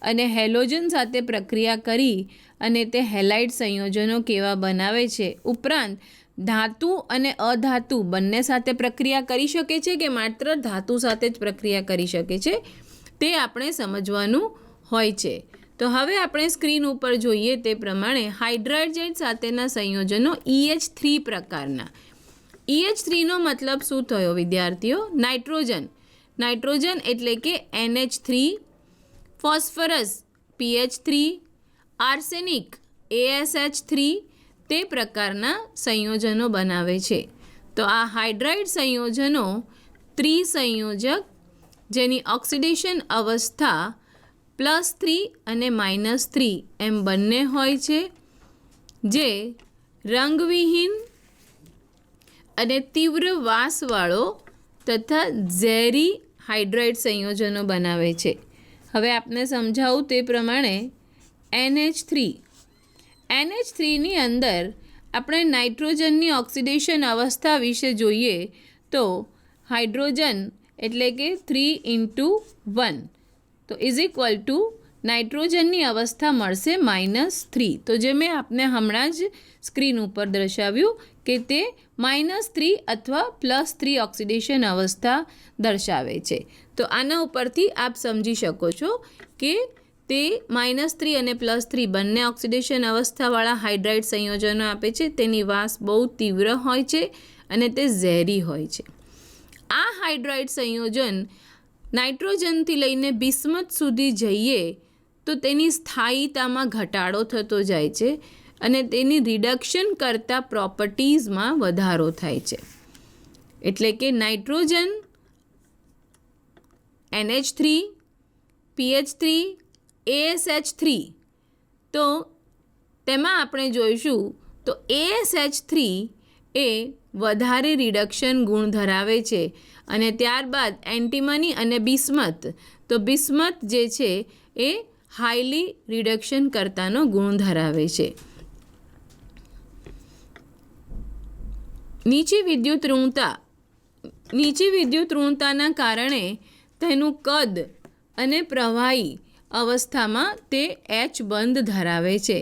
અને હેલોજન સાથે પ્રક્રિયા કરી અને તે હેલાઇડ સંયોજનો કેવા બનાવે છે. ઉપરાંત ધાતુ અને અધાતુ બંને સાથે પ્રક્રિયા કરી શકે છે કે માત્ર ધાતુ સાથે જ પ્રક્રિયા કરી શકે છે, તે આપણે સમજવાનું હોય છે. તો હવે આપણે સ્ક્રીન ઉપર જોઈએ તે પ્રમાણે હાઇડ્રોજન સાથેના સંયોજનો EH3 પ્રકારના. EH3નો મતલબ શું થયો વિદ્યાર્થીઓ? નાઇટ્રોજન એટલે કે NH3, phosphorus PH3, arsenic ASH3 તે પ્રકારના સંયોજનો બનાવે છે. તો આ હાઇડ્રાઇડ સંયોજનો ત્રિસંયોજક જેની ઓક્સિડેશન અવસ્થા +3 અને -3 એમ બંને હોય છે, જે રંગવિહીન અને તીવ્ર વાસવાળો તથા ઝેરી હાઇડ્રાઇડ સંયોજનો બનાવે છે. હવે આપને સમજાવું તે પ્રમાણે NH3ની અંદર આપણે નાઇટ્રોજનની ઓક્સિડેશન અવસ્થા વિશે જોઈએ તો હાઇડ્રોજન એટલે કે 3 × 1 તો = નાઇટ્રોજનની અવસ્થા મળશે -3. તો જે મેં આપને હમણાં જ સ્ક્રીન ઉપર દર્શાવ્યું કે તે -3 અથવા +3 ઓક્સિડેશન અવસ્થા દર્શાવે છે. તો આના ઉપરથી આપ સમજી શકો છો કે તે -3 અને +3 બંને ઓક્સિડેશન અવસ્થાવાળા હાઇડ્રાઇડ સંયોજનો આપે છે. તેની વાસ બહુ તીવ્ર હોય છે અને તે ઝેરી હોય છે. આ હાઇડ્રાઇડ સંયોજન નાઇટ્રોજનથી લઈને બિસ્મથ સુધી જઈએ તો તેની સ્થાયીતામાં ઘટાડો થતો જાય છે અને તેની રિડક્શન કરતા પ્રોપર્ટીઝમાં વધારો થાય છે. એટલે કે નાઇટ્રોજન NH3, PH3, ASH3, તો તેમાં આપણે જોઈશું તો ASH3 એ વધારે રિડક્શન ગુણ ધરાવે છે. અને ત્યારબાદ એન્ટીમની અને બિસ્મથ, તો બિસ્મથ જે છે એ હાઈલી રિડક્શન કરતાનો ગુણ ધરાવે છે. નીચી વિદ્યુત ઋણતાના કારણે તેનું કદ અને પ્રવાહી અવસ્થામાં તે H બંધ ધરાવે છે.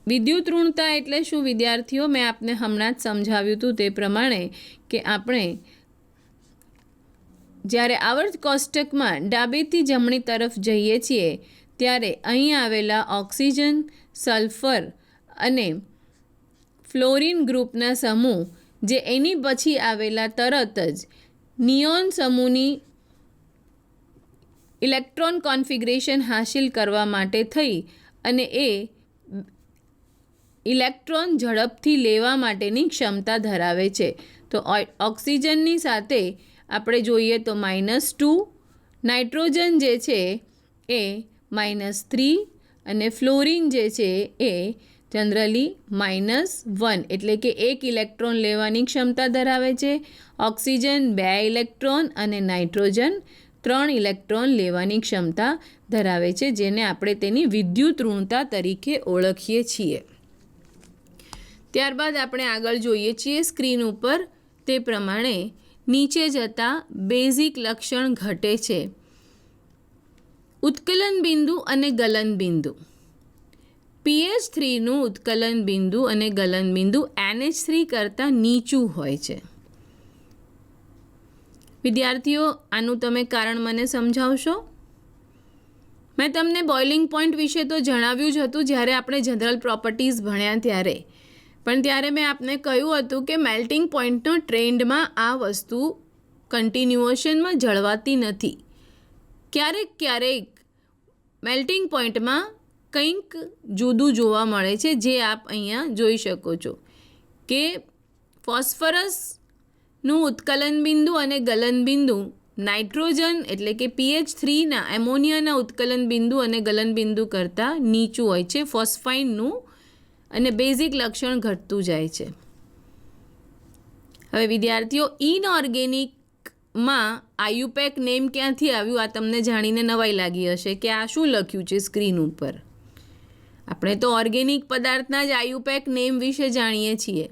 વિદ્યુત ઋણતા એટલે શું વિદ્યાર્થીઓ? મેં આપને હમણાં જ સમજાવ્યું હતું તે પ્રમાણે કે આપણે જ્યારે આવર્ત કોષ્ટકમાં ડાબેથી જમણી તરફ જઈએ છીએ ત્યારે અહીં આવેલા ઓક્સિજન, સલ્ફર અને ફ્લોરિન ગ્રુપના સમૂહ જે એની પછી આવેલા તરત જ નિયોન સમૂહની ઇલેક્ટ્રોન કોન્ફિગરેશન હાંસિલ કરવા માટે થઈ અને એ ઇલેક્ટ્રોન ઝડપથી લેવા માટેની ક્ષમતા ધરાવે છે. તો ઓક્સિજનની સાથે આપણે જોઈએ તો -2, નાઇટ્રોજન જે છે એ -3 અને ફ્લોરિન જે છે એ જનરલી -1 એટલે કે 1 ઇલેક્ટ્રોન લેવાની ક્ષમતા ધરાવે છે. ઓક્સિજન 2 ઇલેક્ટ્રોન અને નાઇટ્રોજન 3 ઇલેક્ટ્રોન લેવાની ક્ષમતા ધરાવે છે, જેને આપણે તેની વિદ્યુત ઋણતા તરીકે ઓળખીએ છીએ. ત્યારબાદ આપણે આગળ જોઈએ છીએ સ્ક્રીન ઉપર તે પ્રમાણે નીચે જતાં બેઝિક લક્ષણ ઘટે છે. ઉત્કલન બિંદુ અને ગલન બિંદુ. pH3નું ઉત્કલન બિંદુ અને ગલન બિંદુ NH3 કરતાં નીચું હોય છે. વિદ્યાર્થીઓ, આનું તમે કારણ મને સમજાવશો? મેં તમને બોઇલિંગ પોઈન્ટ વિશે તો જણાવ્યું જ હતું જ્યારે આપણે જનરલ પ્રોપર્ટીઝ ભણ્યા ત્યારે, પણ ત્યારે મેં આપને કહ્યું હતું કે મેલ્ટિંગ પોઈન્ટનો ટ્રેન્ડમાં આ વસ્તુ કન્ટિન્યુએશનમાં જળવાતી નથી. ક્યારેક મેલ્ટિંગ પોઈન્ટમાં કંઈક જુદું જોવા મળે છે, જે આપ અહીંયા જોઈ શકો છો કે ફોસ્ફરસનું ઉત્કલન બિંદુ અને ગલન બિંદુ નાઇટ્રોજન એટલે કે pH3ના એમોનિયાના ઉત્કલન બિંદુ અને ગલન બિંદુ કરતાં નીચું હોય છે, ફોસ્ફાઇનનું, અને બેઝિક લક્ષણ ઘટતું જાય છે. હવે વિદ્યાર્થીઓ, ઇનઓર્ગેનિકમાં આયુપેક નેમ ક્યાંથી આવ્યું આ તમને જાણીને નવાઈ લાગી હશે કે આ શું લખ્યું છે સ્ક્રીન ઉપર. આપણે તો ઓર્ગેનિક પદાર્થના જ આયુપેક નેમ વિશે જાણીએ છીએ,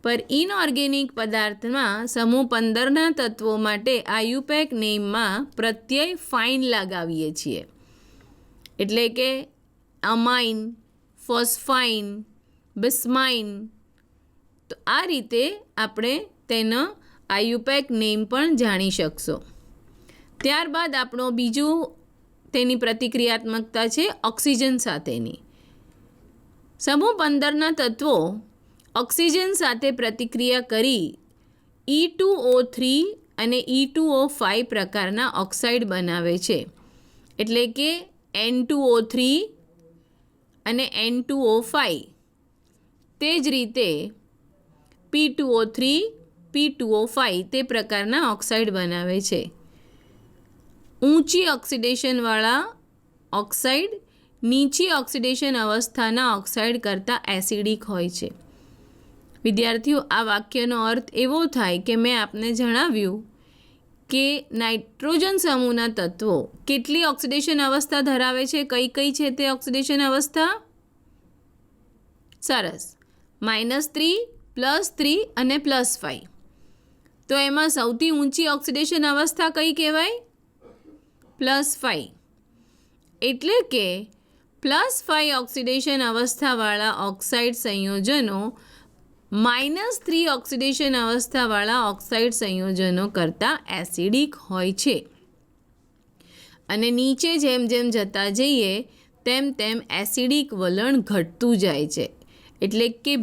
પર ઇનઓર્ગેનિક પદાર્થમાં સમૂહ 15ના તત્વો માટે આયુપેક નેમમાં પ્રત્યય ફાઇન લગાવીએ છીએ, એટલે કે અમાઇન, ફોસ્ફાઇન, બિસ્માઇન. તો આ રીતે આપણે તેનો આયુપેક નેમ પણ જાણી શકશો. ત્યારબાદ આપણો બીજું તેની પ્રતિક્રિયાત્મકતા છે ઓક્સિજન સાથેની. સમૂહ 15ના તત્વો ઓક્સિજન સાથે પ્રતિક્રિયા કરી E2O3 અને E2O5 પ્રકારના ઓક્સાઇડ બનાવે છે, એટલે કે N2O3 અને N2O5. તે જ રીતે P2O3, P2O5 તે પ્રકારના ઓક્સાઇડ બનાવે છે. ઊંચી ઓક્સિડેશનવાળા ઓક્સાઇડ નીચી ઓક્સિડેશન અવસ્થાના ઓક્સાઇડ કરતાં એસિડિક હોય છે. વિદ્યાર્થીઓ, આ વાક્યનો અર્થ એવો થાય કે મેં આપને જણાવ્યું કે નાઇટ્રોજન સમૂહના તત્વો કેટલી ઓક્સિડેશન અવસ્થા ધરાવે છે. કઈ કઈ છે તે ઓક્સિડેશન અવસ્થા? સરસ, -3, +3 અને +5. તો એમાં સૌથી ઊંચી ઓક્સિડેશન અવસ્થા કઈ કહેવાય? +5. એટલે કે +5 ઓક્સિડેશન અવસ્થાવાળા ઓક્સાઇડ સંયોજનો -3 ઓક્સિડેશન અવસ્થાવાળા ઓક્સાઇડ સંયોજનો કરતાં એસિડિક હોય છે. અને નીચે જેમ જેમ જતા જઈએ તેમ તેમ એસિડિક વલણ ઘટતું જાય છે, એટલે કે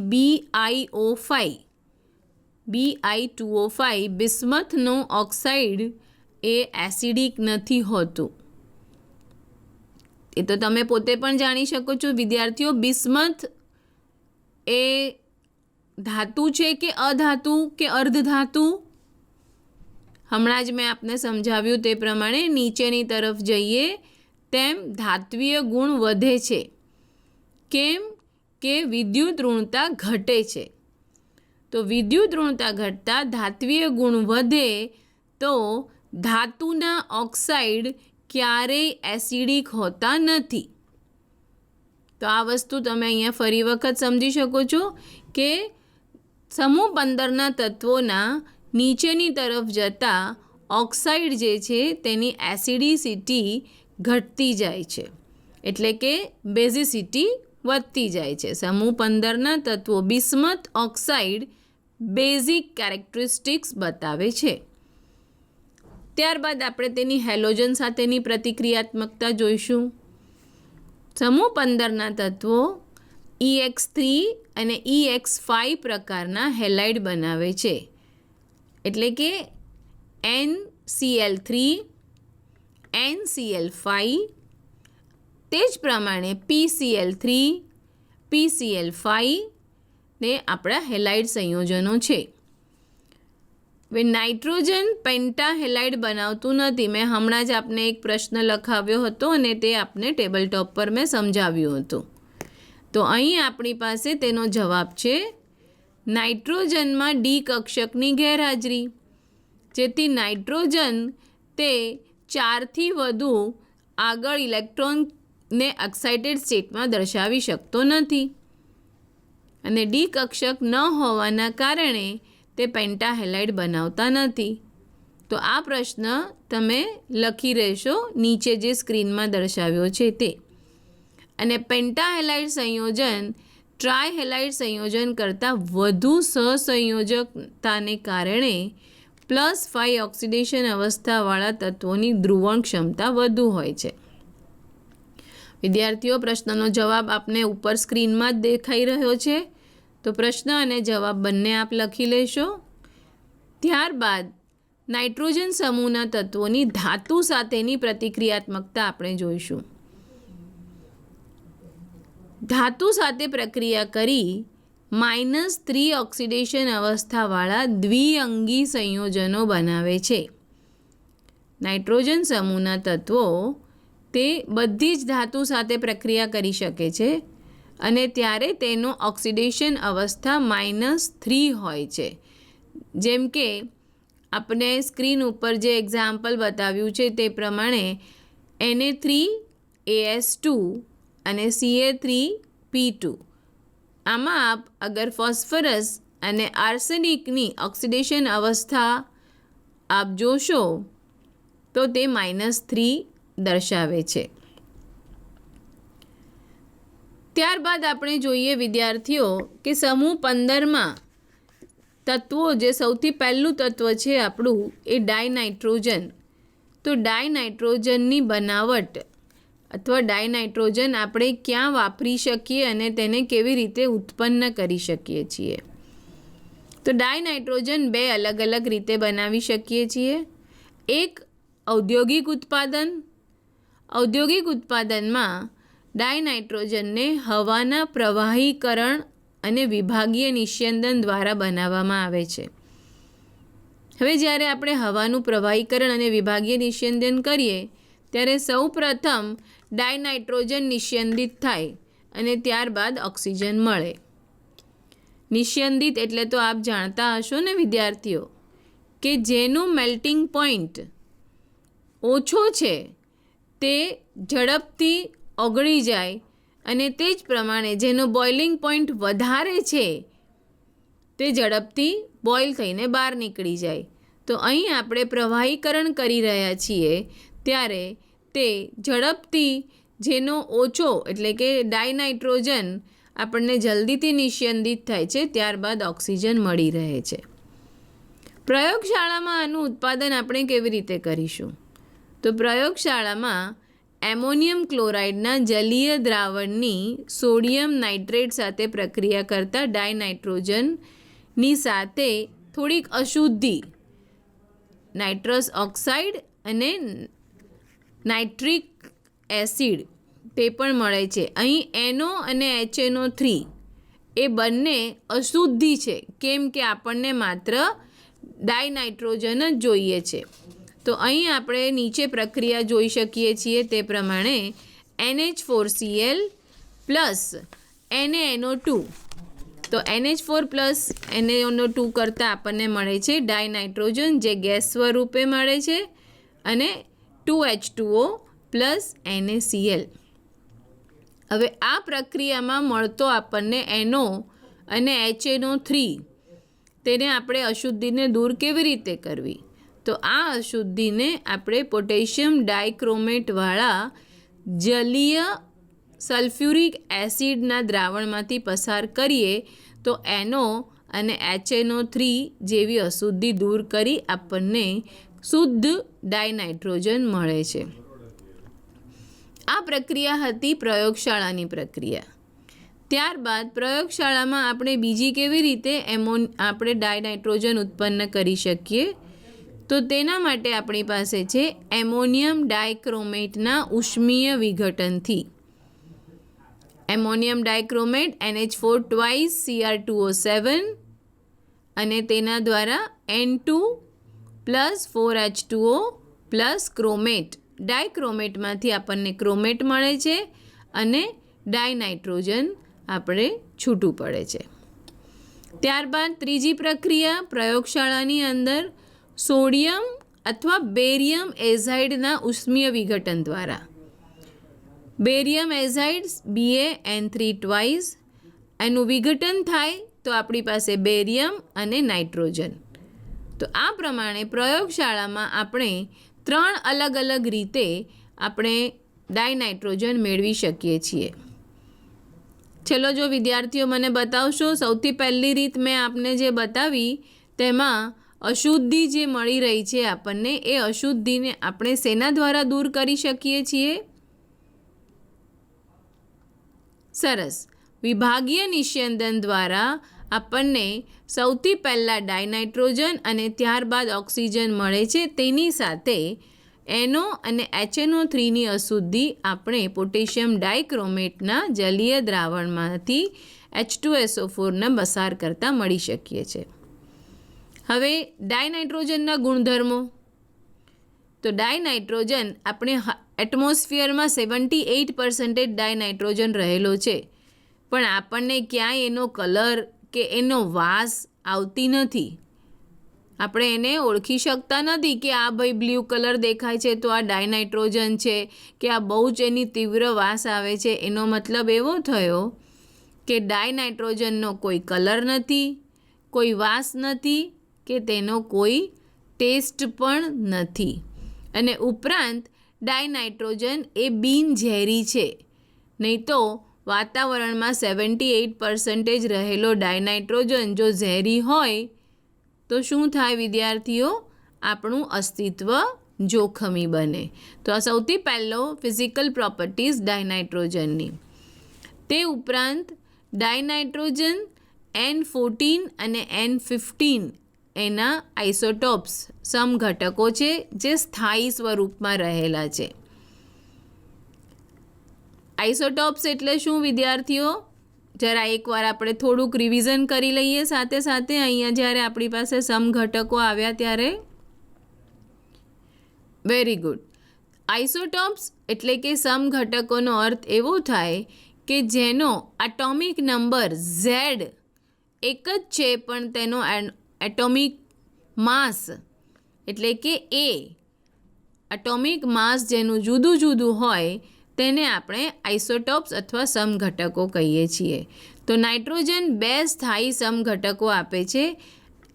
Bi2O5 બિસ્મથનો ઓક્સાઇડ એ એસિડિક નથી હોતું. એ તો તમે પોતે પણ જાણી શકો છો વિદ્યાર્થીઓ. બિસ્મથ એ ધાતુ છે કે અધાતુ કે અર્ધધાતુ? હમણાં જ મેં આપને સમજાવ્યું તે પ્રમાણે નીચેની તરફ જઈએ તેમ ધાત્વીય ગુણ વધે છે. કેમ કે વિદ્યુત ઋણતા ઘટે છે. તો વિદ્યુત ઋણતા ઘટતા ધાત્વીય ગુણ વધે તો ધાતુના ઓક્સાઇડ ક્યારેય એસિડિક હોતા નથી. તો આ વસ્તુ તમે અહીંયા ફરી વખત સમજી શકો છો કે સમૂહ 15ના તત્વોના નીચેની તરફ જતા ઓક્સાઇડ જે છે તેની એસિડિસિટી ઘટતી જાય છે, એટલે કે બેઝિસિટી વધતી જાય છે. સમૂહ 15ના તત્વો બિસ્મથ ઓક્સાઇડ બેઝિક કેરેક્ટરિસ્ટિક્સ બતાવે છે. ત્યારબાદ આપણે તેની હેલોજન સાથેની પ્રતિક્રિયાત્મકતા જોઈશું. સમૂહ 15ના તત્વો EX3 અને EX5 પ્રકારના હેલાઇડ બનાવે છે. એટલે કે NCl3, NCl5, તે જ પ્રમાણે PCl3, PCl5 ને આપણા હેલાઇડ સંયોજનો છે. હવે નાઇટ્રોજન પેન્ટા હેલાઇડ બનાવતું નથી. મેં હમણાં જ આપને એક પ્રશ્ન લખાવ્યો હતો અને તે આપને ટેબલ ટોપ પર મેં સમજાવ્યું હતું. તો અહીં આપણી પાસે તેનો જવાબ છે નાઇટ્રોજનમાં ડી કક્ષકની ગેરહાજરી, જેથી નાઇટ્રોજન તે 4થી વધુ આગળ ઇલેક્ટ્રોનને એક્સાઇટેડ સ્ટેટમાં દર્શાવી શકતો નથી અને ડી કક્ષક ન હોવાના કારણે તે પેન્ટા હેલાઇડ બનાવતા નથી. તો આ પ્રશ્ન તમે લખી રહેશો નીચે જે સ્ક્રીનમાં દર્શાવ્યો છે તે. અને પેન્ટા હેલાઇડ સંયોજન ટ્રાય હેલાઇડ સંયોજન કરતાં વધુ સહસંયોજકતાને કારણે +5 ઓક્સિડેશન અવસ્થાવાળા તત્વોની ધ્રુવણ ક્ષમતા વધુ હોય છે. વિદ્યાર્થીઓ, પ્રશ્નનો જવાબ આપને ઉપર સ્ક્રીનમાં જ દેખાઈ રહ્યો છે. તો પ્રશ્ન અને જવાબ બંને આપ લખી લેશો. ત્યારબાદ નાઇટ્રોજન સમૂહના તત્વોની ધાતુ સાથેની પ્રતિક્રિયાત્મકતા આપણે જોઈશું. ધાતુ સાથે પ્રક્રિયા કરી -3 ઓક્સિડેશન અવસ્થાવાળા દ્વિઅંગી સંયોજનો બનાવે છે. નાઇટ્રોજન સમૂહના તત્વો તે બધી જ ધાતુ સાથે પ્રક્રિયા કરી શકે છે અને ત્યારે તેનો ઓક્સિડેશન અવસ્થા -3 હોય છે. જેમ કે આપણે સ્ક્રીન ઉપર જે એક્ઝામ્પલ બતાવ્યું છે તે પ્રમાણે Na3AS2 અને Ca3P2. આમાં આપ અગર ફોસ્ફરસ અને આર્સેનિકની ઓક્સિડેશન અવસ્થા આપ જોશો તો તે -3 દર્શાવે છે. ત્યારબાદ આપણે જોઈએ વિદ્યાર્થીઓ કે સમૂહ 15માં તત્વો જે સૌથી પહેલું તત્વ છે આપણું એ ડાયનાઇટ્રોજન. તો ડાયનાઇટ્રોજનની બનાવટ અથવા ડાયનાઇટ્રોજન આપણે ક્યાં વાપરી શકીએ અને તેને કેવી રીતે ઉત્પન્ન કરી શકીએ છીએ. તો ડાયનાઇટ્રોજન 2 અલગ અલગ રીતે બનાવી શકીએ છીએ. એક ઔદ્યોગિક ઉત્પાદન. ઔદ્યોગિક ઉત્પાદનમાં ડાયનાઇટ્રોજનને હવાના પ્રવાહીકરણ અને વિભાગીય નિસ્યંદન દ્વારા બનાવવામાં આવે છે. હવે જ્યારે આપણે હવાનું પ્રવાહીકરણ અને વિભાગીય નિસ્યંદન કરીએ ત્યારે સૌ પ્રથમ ડાયનાઇટ્રોજન નિસ્યંદિત થાય અને ત્યારબાદ ઓક્સિજન મળે. નિસ્યંદિત એટલે તો આપ જાણતા હશો ને વિદ્યાર્થીઓ કે જેનું મેલ્ટિંગ પોઈન્ટ ઓછો છે તે ઝડપથી ઓગળી જાય અને તે જ પ્રમાણે જેનો બોઇલિંગ પોઈન્ટ વધારે છે તે ઝડપથી બોઇલ થઈને બહાર નીકળી જાય. તો અહીં આપણે પ્રવાહીકરણ કરી રહ્યા છીએ ત્યારે તે ઝડપથી જેનો ઓછો એટલે કે ડાયનાઇટ્રોજન આપણને જલ્દીથી નિસ્યંદિત થાય છે, ત્યારબાદ ઓક્સિજન મળી રહે છે. પ્રયોગશાળામાં આનું ઉત્પાદન આપણે કેવી રીતે કરીશું? તો પ્રયોગશાળામાં એમોનિયમ ક્લોરાઇડના જલીય દ્રાવણની સોડિયમ નાઇટ્રેટ સાથે પ્રક્રિયા કરતા ડાયનાઇટ્રોજનની સાથે થોડીક અશુદ્ધિ નાઇટ્રસ ઓક્સાઇડ અને નાઇટ્રિક એસિડ તે પણ મળે છે. અહીં NO અને HNO3 એ બંને અશુદ્ધિ છે, કેમ કે આપણને માત્ર ડાયનાઇટ્રોજન જ જોઈએ છે. તો અહીં આપણે નીચે પ્રક્રિયા જોઈ શકીએ છીએ તે પ્રમાણે NH4Cl પ્લસ NaNO2. તો NH4 પ્લસ NaNO2 કરતાં આપણને મળે છે ડાયનાઇટ્રોજન, જે ગેસ સ્વરૂપે મળે છે, અને 2H2O પ્લસ NaCl. હવે આ પ્રક્રિયામાં મળતો આપણને NO અને HNO3 તેને આપણે અશુદ્ધિને દૂર કેવી રીતે કરવી? તો આ અશુદ્ધિને આપણે પોટેશિયમ ડાયક્રોમેટવાળા જલીય સલ્ફ્યુરિક એસિડના દ્રાવણમાંથી પસાર કરીએ તો NO અને HNO3 જેવી અશુદ્ધિ દૂર કરી આપણને શુદ્ધ ડાયનાઇટ્રોજન મળે છે. આ પ્રક્રિયા હતી પ્રયોગશાળાની પ્રક્રિયા. ત્યારબાદ પ્રયોગશાળામાં આપણે બીજી કેવી રીતે આપણે ડાયનાઇટ્રોજન ઉત્પન્ન કરી શકીએ, તો તેના માટે આપણી પાસે છે એમોનિયમ ડાયક્રોમેટના ઉષ્મીય વિઘટનથી. Ammonium dichromate NH4 twice Cr2O7 અને તેના દ્વારા N2 પ્લસ 4H2O પ્લસ ક્રોમેટ, ડાયક્રોમેટમાંથી આપણને ક્રોમેટ મળે છે અને ડાયનાઇટ્રોજન આપણે છૂટું પડે છે. ત્યારબાદ ત્રીજી પ્રક્રિયા પ્રયોગશાળાની અંદર સોડિયમ અથવા બેરિયમ એઝાઇડના ઉષ્મીય વિઘટન દ્વારા. બેરિયમ એઝાઇડ BaN3 ટ્વાઇસ, એનું વિઘટન થાય તો આપણી પાસે બેરિયમ અને નાઇટ્રોજન. તો આ પ્રમાણે પ્રયોગશાળામાં આપણે 3 અલગ અલગ રીતે આપણે ડાયનાઇટ્રોજન મેળવી શકીએ છીએ. ચલો જો વિદ્યાર્થીઓ મને બતાવશો, સૌથી પહેલી રીત મેં આપને જે બતાવી તેમાં અશુદ્ધિ જે મળી રહી છે આપણને, એ અશુદ્ધિને આપણે શેના દ્વારા દૂર કરી શકીએ છીએ? સરસ, વિભાગીય નિસ્યંદન દ્વારા આપણને સૌથી પહેલાં ડાયનાઇટ્રોજન અને ત્યારબાદ ઓક્સિજન મળે છે. તેની સાથે NO અને HNO3ની અશુદ્ધિ આપણે પોટેશિયમ ડાયક્રોમેટના જલીય દ્રાવણમાંથી H2SO4ને પસાર કરતાં મળી શકીએ છીએ. હવે ડાયનાઇટ્રોજનના ગુણધર્મો. તો ડાયનાઇટ્રોજન આપણે એટમોસ્ફિયરમાં 78% ડાયનાઇટ્રોજન રહેલો છે, પણ આપણને ક્યાંય એનો કલર કે એનો વાસ આવતી નથી. આપણે એને ઓળખી શકતા નથી કે આ ભાઈ બ્લુ કલર દેખાય છે તો આ ડાયનાઇટ્રોજન છે, કે આ બહુ જ એની તીવ્ર વાસ આવે છે. એનો મતલબ એવો થયો કે ડાયનાઇટ્રોજનનો કોઈ કલર નથી, કોઈ વાસ નથી, કે તેનો કોઈ ટેસ્ટ પણ નથી. અને ઉપરાંત ડાયનાઇટ્રોજન એ બિનઝેરી છે. નહીં તો વાતાવરણમાં 78% રહેલો ડાયનાઇટ્રોજન જો ઝેરી હોય તો શું થાય વિદ્યાર્થીઓ? આપણું અસ્તિત્વ જોખમી બને. તો આ સૌથી પહેલો ફિઝિકલ પ્રોપર્ટીઝ ડાયનાઇટ્રોજનની. તે ઉપરાંત ડાયનાઇટ્રોજન N14 અને N15 એના આઇસોટોપ્સ સમઘટકો છે જે સ્થાયી સ્વરૂપમાં રહેલા છે. આઇસોટોપ્સ એટલે શું વિદ્યાર્થીઓ? જરા એકવાર આપણે થોડુંક રિવિઝન કરી લઈએ સાથે સાથે. અહીંયા જ્યારે આપણી પાસે સમઘટકો આવ્યા ત્યારે વેરી ગુડ. આઇસોટોપ્સ એટલે કે સમઘટકોનો અર્થ એવો થાય કે જેનો એટોમિક નંબર Z એક જ છે, પણ તેનો એટોમિક માસ એટલે કે એટોમિક માસ જેનું જુદું જુદું હોય તેને આપણે આઇસોટોપ્સ અથવા સમઘટકો કહીએ છીએ. તો નાઇટ્રોજન 2 સ્થાયી સમઘટકો આપે છે,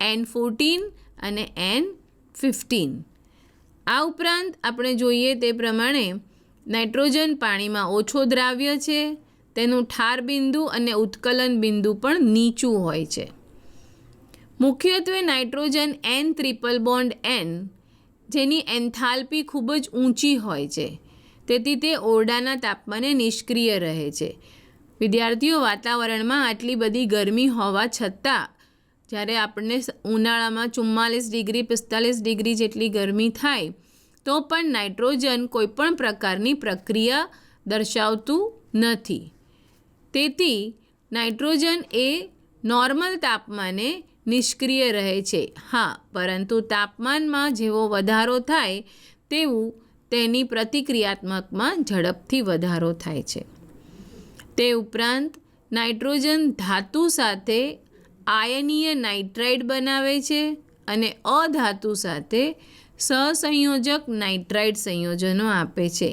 N14 અને N15. આ ઉપરાંત આપણે જોઈએ તે પ્રમાણે નાઇટ્રોજન પાણીમાં ઓછો દ્રાવ્ય છે, તેનું ઠાર બિંદુ અને ઉત્કલન બિંદુ પણ નીચું હોય છે. મુખ્યત્વે nitrogen N triple bond N જેની એન્થાલ્પી ખૂબ જ ઊંચી હોય છે, તેથી તે ઓરડાના તાપમાને નિષ્ક્રિય રહે છે. વિદ્યાર્થીઓ, વાતાવરણમાં આટલી બધી ગરમી હોવા છતાં જ્યારે આપણને ઉનાળામાં 44 ડિગ્રી 45 ડિગ્રી જેટલી ગરમી થાય તો પણ નાઇટ્રોજન કોઈપણ પ્રકારની પ્રક્રિયા દર્શાવતું નથી. તેથી નાઇટ્રોજન એ નોર્મલ તાપમાને નિષ્ક્રિય રહે છે. હા, પરંતુ તાપમાનમાં જેવો વધારો થાય તેવું તેની પ્રતિક્રિયાત્મકમાં ઝડપથી વધારો થાય છે. તે ઉપરાંત નાઇટ્રોજન ધાતુ સાથે આયનીય નાઇટ્રાઇડ બનાવે છે અને અધાતુ સાથે સહસંયોજક નાઇટ્રાઇડ સંયોજનો આપે છે.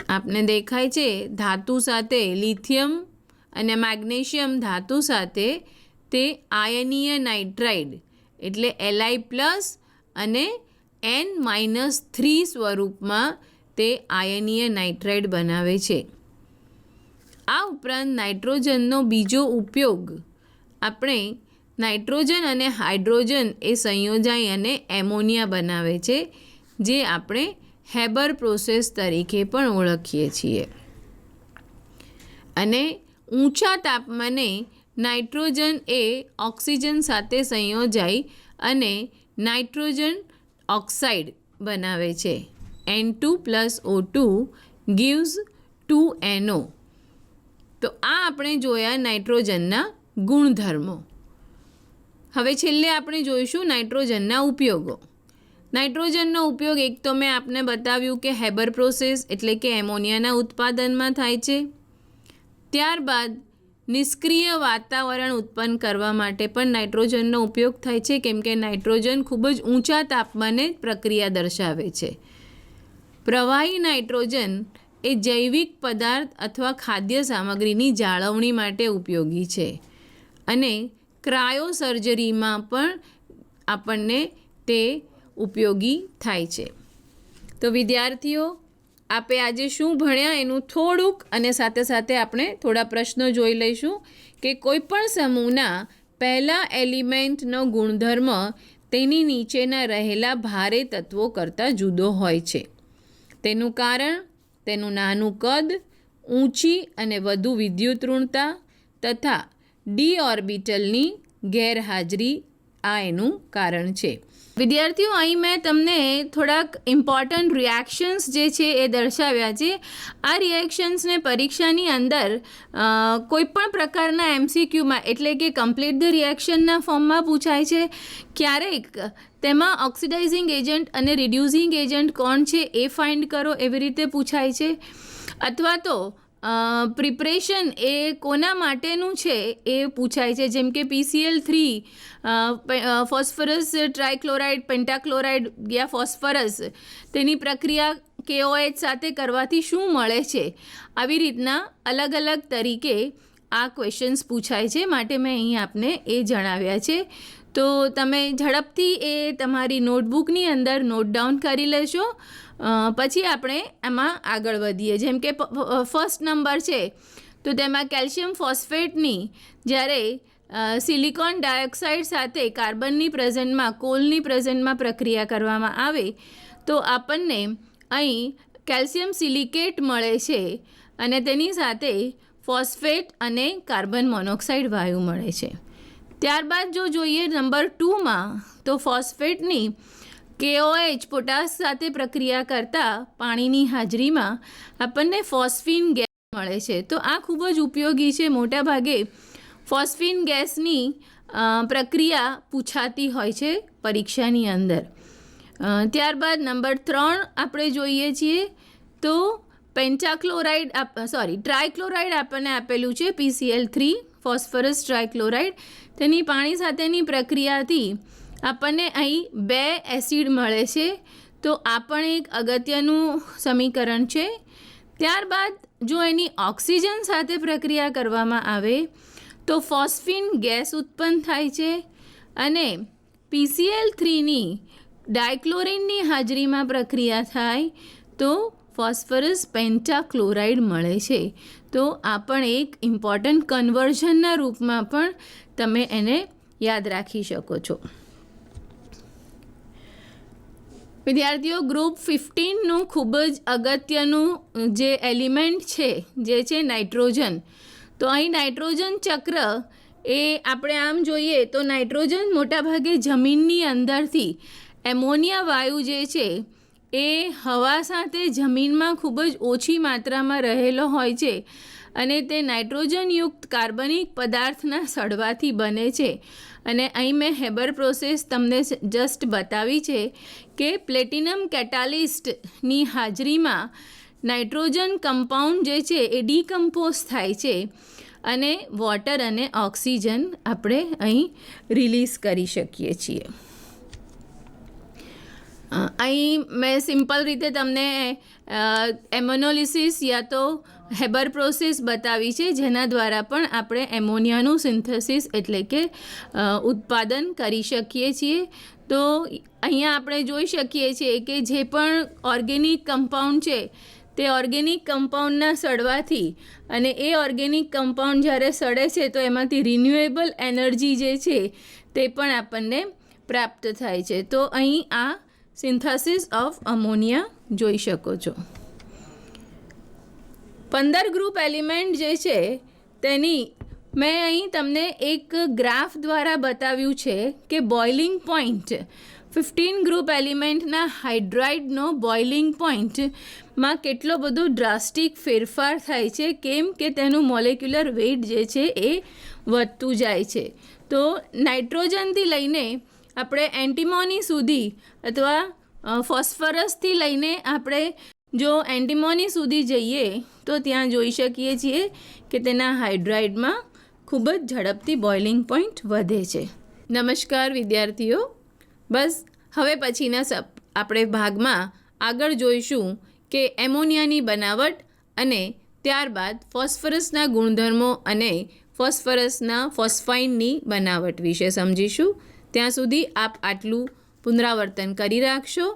આપને દેખાય છે ધાતુ સાથે લિથિયમ અને મેગ્નેશિયમ ધાતુ સાથે તે આયનીય નાઇટ્રાઇડ એટલે Li+ અને N-3 સ્વરૂપમાં તે આયનીય નાઇટ્રાઇડ બનાવે છે. આ ઉપરાંત નાઇટ્રોજનનો બીજો ઉપયોગ આપણે નાઇટ્રોજન અને હાઇડ્રોજન એ સંયોજાઈ અને એમોનિયા બનાવે છે, જે આપણે હેબર પ્રોસેસ તરીકે પણ ઓળખીએ છીએ. અને ઊંચા તાપમાને નાઇટ્રોજન એ ઓક્સિજન સાથે સંયોજાઈ અને નાઇટ્રોજન ઓક્સાઇડ બનાવે છે. N2+O2 gives 2NO. તો આ આપણે જોયા નાઇટ્રોજનના ગુણધર્મો. હવે છેલ્લે આપણે જોઈશું નાઇટ્રોજનના ઉપયોગો. નાઇટ્રોજનનો ઉપયોગ એક તો મેં આપને બતાવ્યું કે હેબર પ્રોસેસ એટલે કે એમોનિયાના ઉત્પાદનમાં થાય છે. ત્યારબાદ નિષ્ક્રિય વાતાવરણ ઉત્પન્ન કરવા માટે પણ નાઇટ્રોજનનો ઉપયોગ થાય છે, કેમ કે નાઇટ્રોજન ખૂબ જ ઊંચા તાપમાને પ્રક્રિયા દર્શાવે છે. પ્રવાહી નાઇટ્રોજન એ જૈવિક પદાર્થ અથવા ખાદ્ય સામગ્રીની જાળવણી માટે ઉપયોગી છે અને ક્રાયો સર્જરીમાં પણ આપણને તે ઉપયોગી થાય છે. તો વિદ્યાર્થીઓ, આપે આજે શું ભણ્યા એનું થોડુંક અને સાથે સાથે આપણે થોડા પ્રશ્નો જોઈ લઈશું કે કોઈપણ સમૂહના પહેલા એલિમેન્ટનો ગુણધર્મ તેની નીચેના રહેલા ભારે તત્વો કરતાં જુદો હોય છે. તેનું કારણ તેનું નાનું કદ, ઊંચી અને વધુ વિદ્યુત ઋણતા તથા ડી ઓર્બિટલની ગેરહાજરી આ એનું કારણ છે. વિદ્યાર્થીઓ, અહીં મેં તમને થોડાક ઇમ્પોર્ટન્ટ રિએક્શન્સ જે છે એ દર્શાવ્યા છે. આ રિએક્શન્સને પરીક્ષાની અંદર કોઈપણ પ્રકારના MCQમાં એટલે કે કમ્પ્લીટ ધ રિએક્શનના ફોર્મમાં પૂછાય છે. ક્યારેક તેમાં ઓક્સિડાઇઝિંગ એજન્ટ અને રિડ્યુસિંગ એજન્ટ કોણ છે એ ફાઇન્ડ કરો એવી રીતે પૂછાય છે, અથવા તો પ્રિપરેશન એ કોના માટેનું છે એ પૂછાય છે, જેમ કે PCl3 ફોસ્ફરસ ટ્રાયક્લોરાઇડ પેન્ટાક્લોરાઇડ યા ફોસ્ફરસ તેની પ્રક્રિયા KOH સાથે કરવાથી શું મળે છે. આવી રીતના અલગ અલગ તરીકે આ ક્વેશ્ચન્સ પૂછાય છે, માટે મેં અહીં આપને એ જણાવ્યા છે. તો તમે ઝડપથી એ તમારી નોટબુકની અંદર નોટ ડાઉન કરી લેશો. પછી આપણે એમાં આગળ વધીએ. જેમ કે ફર્સ્ટ નંબર છે તો તેમાં કેલ્શિયમ ફોસ્ફેટની જ્યારે સિલિકોન ડાયોક્સાઇડ સાથે કાર્બનની પ્રેઝન્ટમાં કોલની પ્રેઝન્ટમાં પ્રક્રિયા કરવામાં આવે તો આપણને અહીં કેલ્શિયમ સિલિકેટ મળે છે અને તેની સાથે ફોસ્ફેટ અને કાર્બન મોનોક્સાઇડ વાયુ મળે છે. ત્યારબાદ જો જોઈએ નંબર 2માં તો ફોસ્ફેટની KOH પોટાશ સાથે પ્રક્રિયા કરતાં પાણીની હાજરીમાં આપણને ફોસ્ફીન ગેસ મળે છે. તો આ ખૂબ જ ઉપયોગી છે. મોટાભાગે ફોસ્ફીન ગેસની પ્રક્રિયા પૂછાતી હોય છે પરીક્ષાની અંદર. ત્યારબાદ નંબર 3 આપણે જોઈએ છીએ તો ટ્રાયક્લોરાઇડ આપણને આપેલું છે PCl3 ફોસ્ફરસ ટ્રાયક્લોરાઇડ. તેની પાણી સાથેની પ્રક્રિયાથી આપણને અહીં 2 એસિડ મળે છે. તો આ પણ એક અગત્યનું સમીકરણ છે. ત્યારબાદ જો એની ઓક્સિજન સાથે પ્રક્રિયા કરવામાં આવે તો ફોસ્ફીન ગેસ ઉત્પન્ન થાય છે અને PCl3ની ડાયક્લોરિનની હાજરીમાં પ્રક્રિયા થાય તો ફોસ્ફરસ પેન્ટાક્લોરાઇડ મળે છે. તો આ પણ એક ઇમ્પોર્ટન્ટ કન્વર્ઝનના રૂપમાં પણ તમે એને યાદ રાખી શકો છો. વિદ્યાર્થીઓ, ગ્રુપ 15નું ખૂબ જ અગત્યનું જે એલિમેન્ટ છે જે છે નાઇટ્રોજન. તો અહીં નાઇટ્રોજન ચક્ર એ આપણે આમ જોઈએ તો નાઇટ્રોજન મોટાભાગે જમીનની અંદરથી એમોનિયા વાયુ જે છે એ હવા સાથે જમીનમાં ખૂબ જ ઓછી માત્રામાં રહેલો હોય છે અને તે નાઇટ્રોજનયુક્ત કાર્બનિક પદાર્થના સળવાથી બને છે. અને અહીં મેં હેબર પ્રોસેસ તમને જસ્ટ બતાવી છે કે પ્લેટિનમ કેટાલિસ્ટની હાજરીમાં નાઇટ્રોજન કમ્પાઉન્ડ જે છે એ ડીકમ્પોઝ થાય છે અને વોટર અને ઓક્સિજન આપણે અહીં રિલીઝ કરી શકીએ છીએ. અહીં મેં સિમ્પલ રીતે તમને એમોનોલિસિસ યા તો હેબર પ્રોસેસ બતાવી છે, જેના દ્વારા પણ આપણે એમોનિયાનું સિન્થેસિસ એટલે કે ઉત્પાદન કરી શકીએ છીએ. તો અહીંયા આપણે જોઈ શકીએ છીએ કે જે પણ ઓર્ગેનિક કમ્પાઉન્ડ છે તે ઓર્ગેનિક કમ્પાઉન્ડના સડવાથી અને એ ઓર્ગેનિક કમ્પાઉન્ડ જ્યારે સડે છે તો એમાંથી રિન્યુએબલ એનર્જી જે છે તે પણ આપણને પ્રાપ્ત થાય છે. તો અહીં આ સિન્થેસિસ ઓફ અમોનિયા જોઈ શકો છો. 15 ગ્રુપ એલિમેન્ટ જે છે તેની મેં અહીં તમને એક ગ્રાફ દ્વારા બતાવ્યું છે કે બોઇલિંગ પોઈન્ટ 15 ગ્રુપ એલિમેન્ટના હાઇડ્રાઇડનો બોઇલિંગ પોઈન્ટમાં કેટલો બધો ડ્રાસ્ટિક ફેરફાર થાય છે, કેમ કે તેનું મોલેક્યુલર વેઇટ જે છે એ વધતું જાય છે. તો નાઇટ્રોજનથી લઈને આપણે એન્ટીમોની સુધી અથવા ફોસ્ફરસથી લઈને આપણે જો એન્ટીમોની સુધી જઈએ તો ત્યાં જોઈ શકીએ છીએ કે તેના હાઇડ્રાઇડમાં ખૂબ જ ઝડપથી બોઇલિંગ પોઈન્ટ વધે છે. નમસ્કાર વિદ્યાર્થીઓ, બસ હવે પછીના આપણે ભાગમાં આગળ જોઈશું કે એમોનિયાની બનાવટ અને ત્યારબાદ ફોસ્ફરસના ગુણધર્મો અને ફોસ્ફરસના ફોસ્ફાઇનની બનાવટ વિશે સમજીશું. ત્યાં સુધી આપ આટલું પુનરાવર્તન કરી રાખશો.